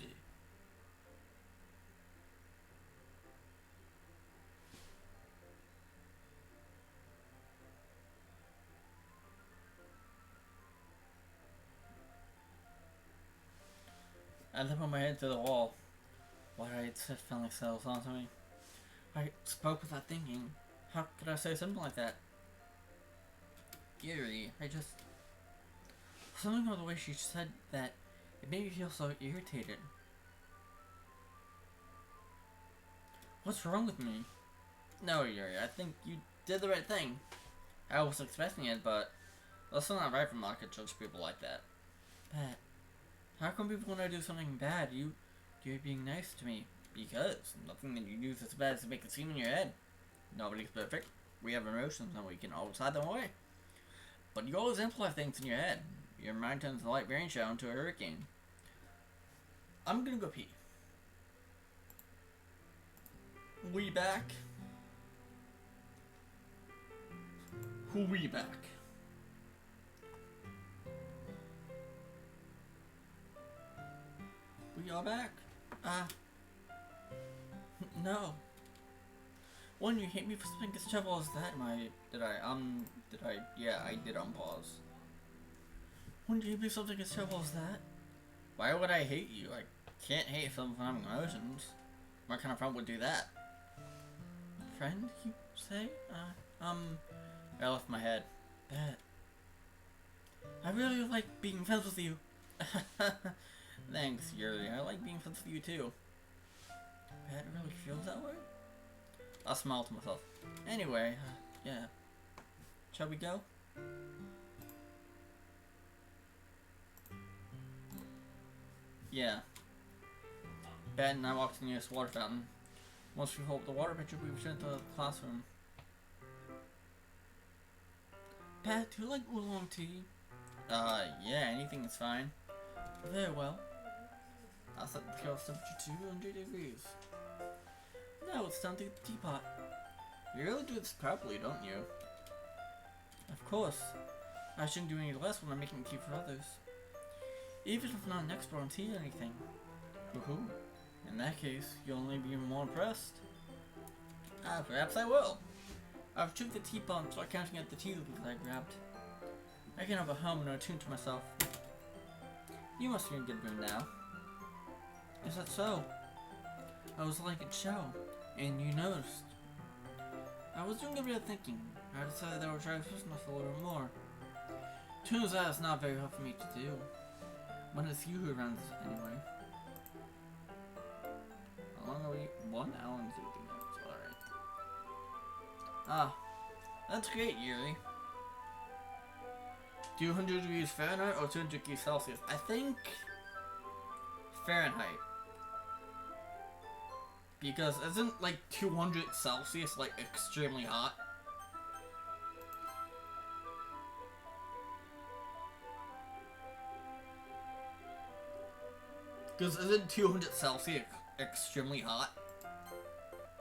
Speaker 1: I then put my head to the wall.
Speaker 2: what I had said finally settles onto me. I spoke without thinking. How could I say something like that? Yuri, something about the way she said that, it made me feel so irritated. What's wrong with me? No, Yuri, I think you did the right thing. I was expecting it, but that's not right from not to judge people like that. But how come people when I do something bad, you're being nice to me? Because nothing that you do is as bad as to make it seem in your head. Nobody's perfect. We have emotions and we can always hide them away. But you always amplify things in your head. Your mind turns a light rain shower into a hurricane. I'm gonna go pee. We back? Who we back? We are back? No. One, you hate me for something as trivial as that. Yeah, I did unpause. Wouldn't you hate me for something as trivial as that? Why would I hate you? I can't hate someone for having emotions. What kind of friend would do that? Friend, you say? I left my head. Bet. I really like being friends with you. Thanks, Yuri. I like being friends with you too. Bet it really feels that way? I smiled to myself. Anyway, yeah. Shall we go? Yeah. Bet and I walked to the nearest water fountain. Once we hold the water pitcher, we returned to the classroom. Pat, do you like oolong tea? Yeah, anything is fine. Very well. I'll set the kettle's temperature to 200 degrees. Now it's time to get the teapot. You really do this properly, don't you? Of course. I shouldn't do any less when I'm making tea for others. Even if I'm not an expert on tea or anything. Woohoo. In that case, you'll only be more impressed. Perhaps I will. I've retrieved the teapot and start counting out the tea leaves I grabbed. I can have a hum and a tune to myself. You must be in good mood now. Is that so? I was like a show, and you noticed. I was doing a bit of thinking. I decided I would try to push myself a little more. Turns out it's not very hard for me to do. When it's you who runs it anyway. How long are we? 1 hour and 50 minutes. Alright. That's great, Yuri. 200 degrees Fahrenheit or 200 degrees Celsius? I think Fahrenheit. Because isn't like 200 Celsius like extremely hot? Because isn't 200 Celsius extremely hot?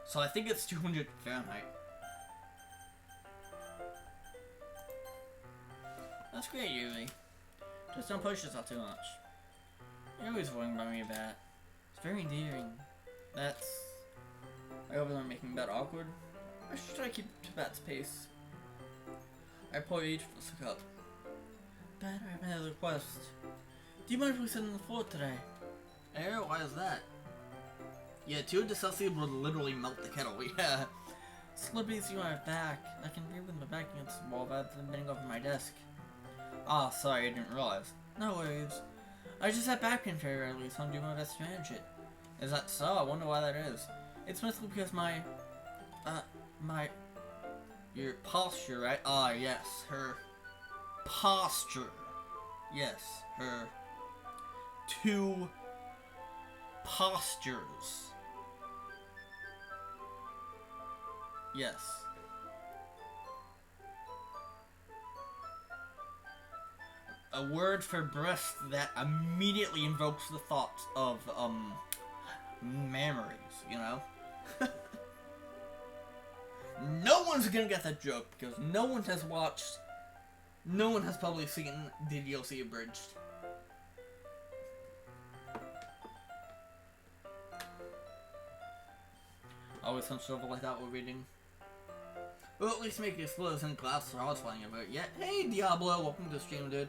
Speaker 2: So I think it's 200 Fahrenheit. That's great, Yuri. Just don't push yourself too much. You're always worrying about me, Bat. It's very endearing. I hope I'm not making Bat awkward. I should try to keep to Bat's pace. I pour each of us a cup. Bat, I have another request. Do you mind if we sit on the floor today? Why is that? Yeah, 200 Celsius would literally melt the kettle, yeah. Slippies, you are back. I can breathe with my back against the wall rather than bending over my desk. Sorry, I didn't realize. No worries. I just had back pain very rarely, so I'm doing my best to manage it. Is that so? I wonder why that is. It's mostly because your posture, right? Yes, her posture. Yes, her 2 postures. Yes. A word for breast that immediately invokes the thoughts of, memories, you know? No one's gonna get that joke because no one has probably seen the DLC abridged. Always some sort of like that we're reading. Well, at least make it explode in class, so I was flying about it. Yeah, hey Diablo, welcome to the stream, dude.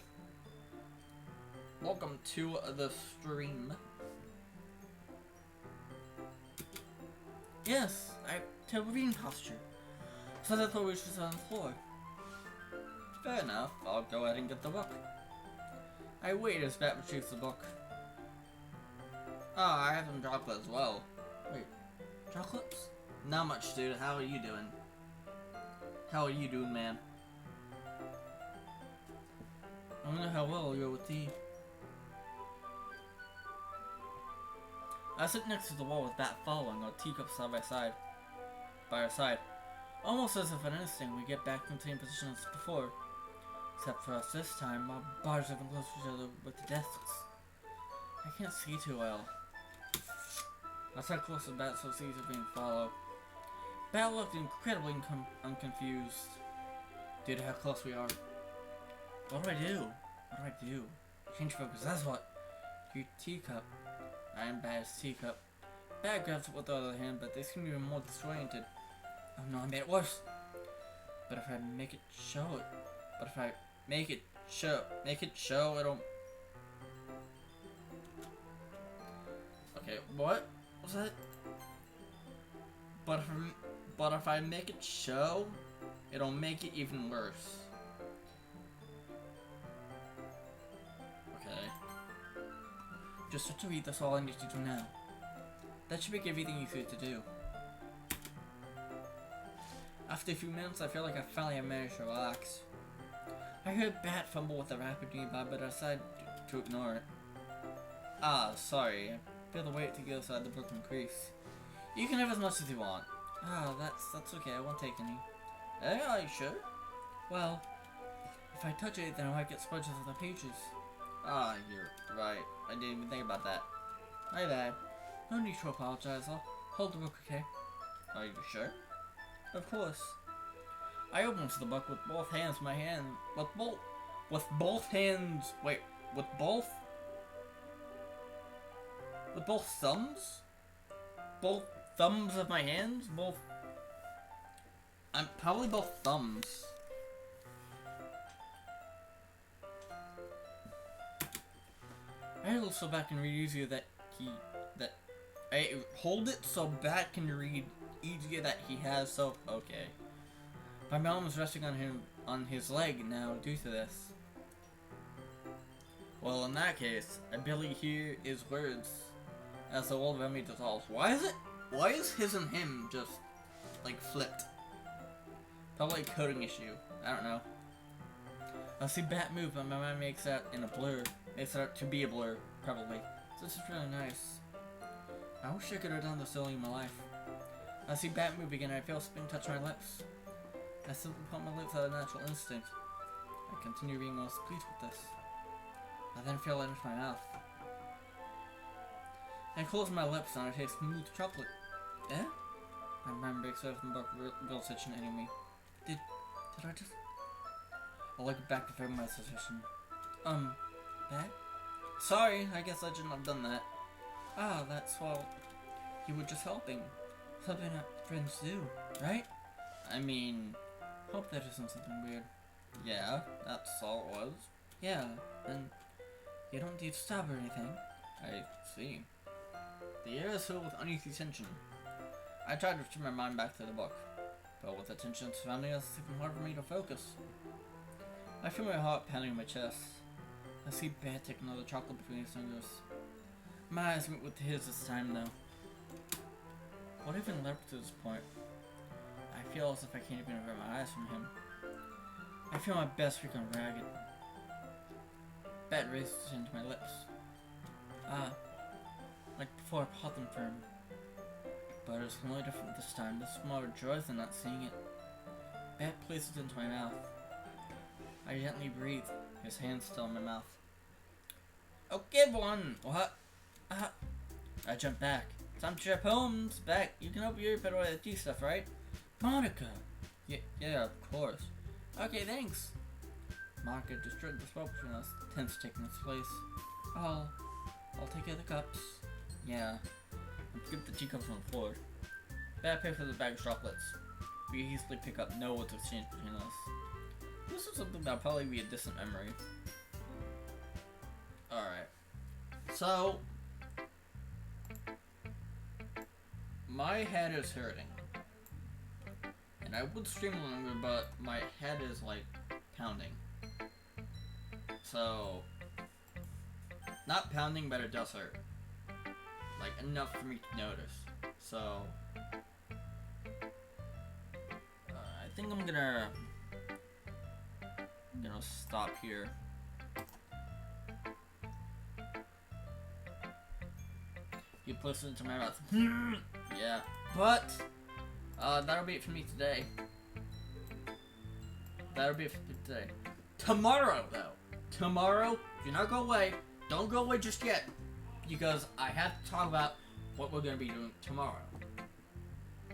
Speaker 2: Welcome to the stream. Yes, I have terrible reading posture. So that's why we should sit on the floor.
Speaker 1: Fair enough. I'll go ahead and get the book. I wait as Bat retrieves the book. Oh, I have some chocolate as well.
Speaker 2: Wait, chocolates?
Speaker 1: Not much, dude. How are you doing? How are you doing, man?
Speaker 2: I wonder how well you're with tea. I sit next to the wall with Bat following, our teacups side by our side. Almost as if on instinct, we get back in the same position as before. Except for us this time, our bodies have been close to each other with the desks. I can't see too well. I sat close to Bat so it's easy being followed. Bat looked incredibly unconfused due to how close we are. What do I do? What do I do? Change focus, that's what. Your teacup. I am Bat's teacup. Bat grabs it with the other hand, but they seem even more disoriented. Oh no, I made it worse. But if I make it show it. But if I make it show, it'll... Okay, what was that? But if I make it show, it'll make it even worse. Okay. Just start to read, that's all I need to do now. That should make everything easier to do. After a few minutes, I feel like I finally managed to relax. I heard Bat fumble with the rapid nearby, but I decided to ignore it. Ah, sorry. I feel the weight to get outside the broken crease. You can have as much as you want. Ah, that's okay. I won't take any. Are you sure? Well, if I touch it, then I might get smudges on the pages. Ah, you're right. I didn't even think about that. My bad. No need to apologize. I'll hold the book, okay? Are you sure? Of course. I opened the book with both hands in my hand. With both hands. Wait, with both thumbs? Both thumbs of my hands? I'm probably both thumbs. I hold so Bat can read easier I hold it so Bat can read easier that he has so okay. My mom is resting on his leg now due to this. Well, in that case, I barely hear his words as the world around me dissolves. Why is his and him just like flipped? Probably a coding issue. I don't know. I see Bat move, but my mind makes that in a blur. Makes that to be a blur, probably. So this is really nice. I wish I could have done this early in my life. I see Bat move again and I feel spin touch my lips. I simply put my lips out of natural instinct. I continue being most pleased with this. I then feel it into my mouth. I close my lips and I taste smooth chocolate. Eh? My mind breaks away from Bill's itching at me. Did I just... I look back to my suspicion. Bat? Sorry, I guess I shouldn't have done that. Ah, that's well... You were just helping. Something that friends do, right? I mean... Hope that isn't something weird. Yeah, that's all it was. Yeah, and you don't need to stop or anything. I see. The air is filled with uneasy tension. I tried to return my mind back to the book, but with the tension surrounding us, it's even hard for me to focus. I feel my heart pounding in my chest. I see Bat take another chocolate between his fingers. My eyes meet with his this time, though. What even led to this point? I feel as if I can't even avert my eyes from him. I feel my best become ragged. Bat raises his hand to my lips. Ah, like before I caught them firm. But it was completely different this time. This is more joy than not seeing it. Bat places it into my mouth. I gently breathe, his hand still in my mouth. Oh, give one! What? I jump back. Time to trip homes. Back. You can open your better way to do stuff, right? Monica! Yeah, of course. Okay, thanks. Monica destroyed the spell between us. Tense taking its place. I'll take care of the cups. Yeah. And skip the teacups on the floor. Bat picks up the bag of chocolates. We easily pick up no words exchange between us. This is something that'll probably be a distant memory. Alright. So...
Speaker 1: my head is hurting. And I would stream longer, but my head is, like, pounding. So, not pounding, but it does hurt. Like, enough for me to notice. So, I think I'm gonna stop here. You listen to my mouth. Yeah. But, that'll be it for me today. That'll be it for me today. Tomorrow, though. Tomorrow, do not go away. Don't go away just yet. Because I have to talk about what we're going to be doing tomorrow.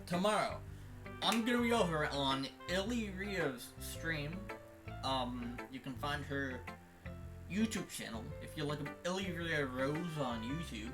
Speaker 1: Tomorrow, I'm going to be over on Illyria's stream. You can find her YouTube channel if you look up Illyria Rose on YouTube.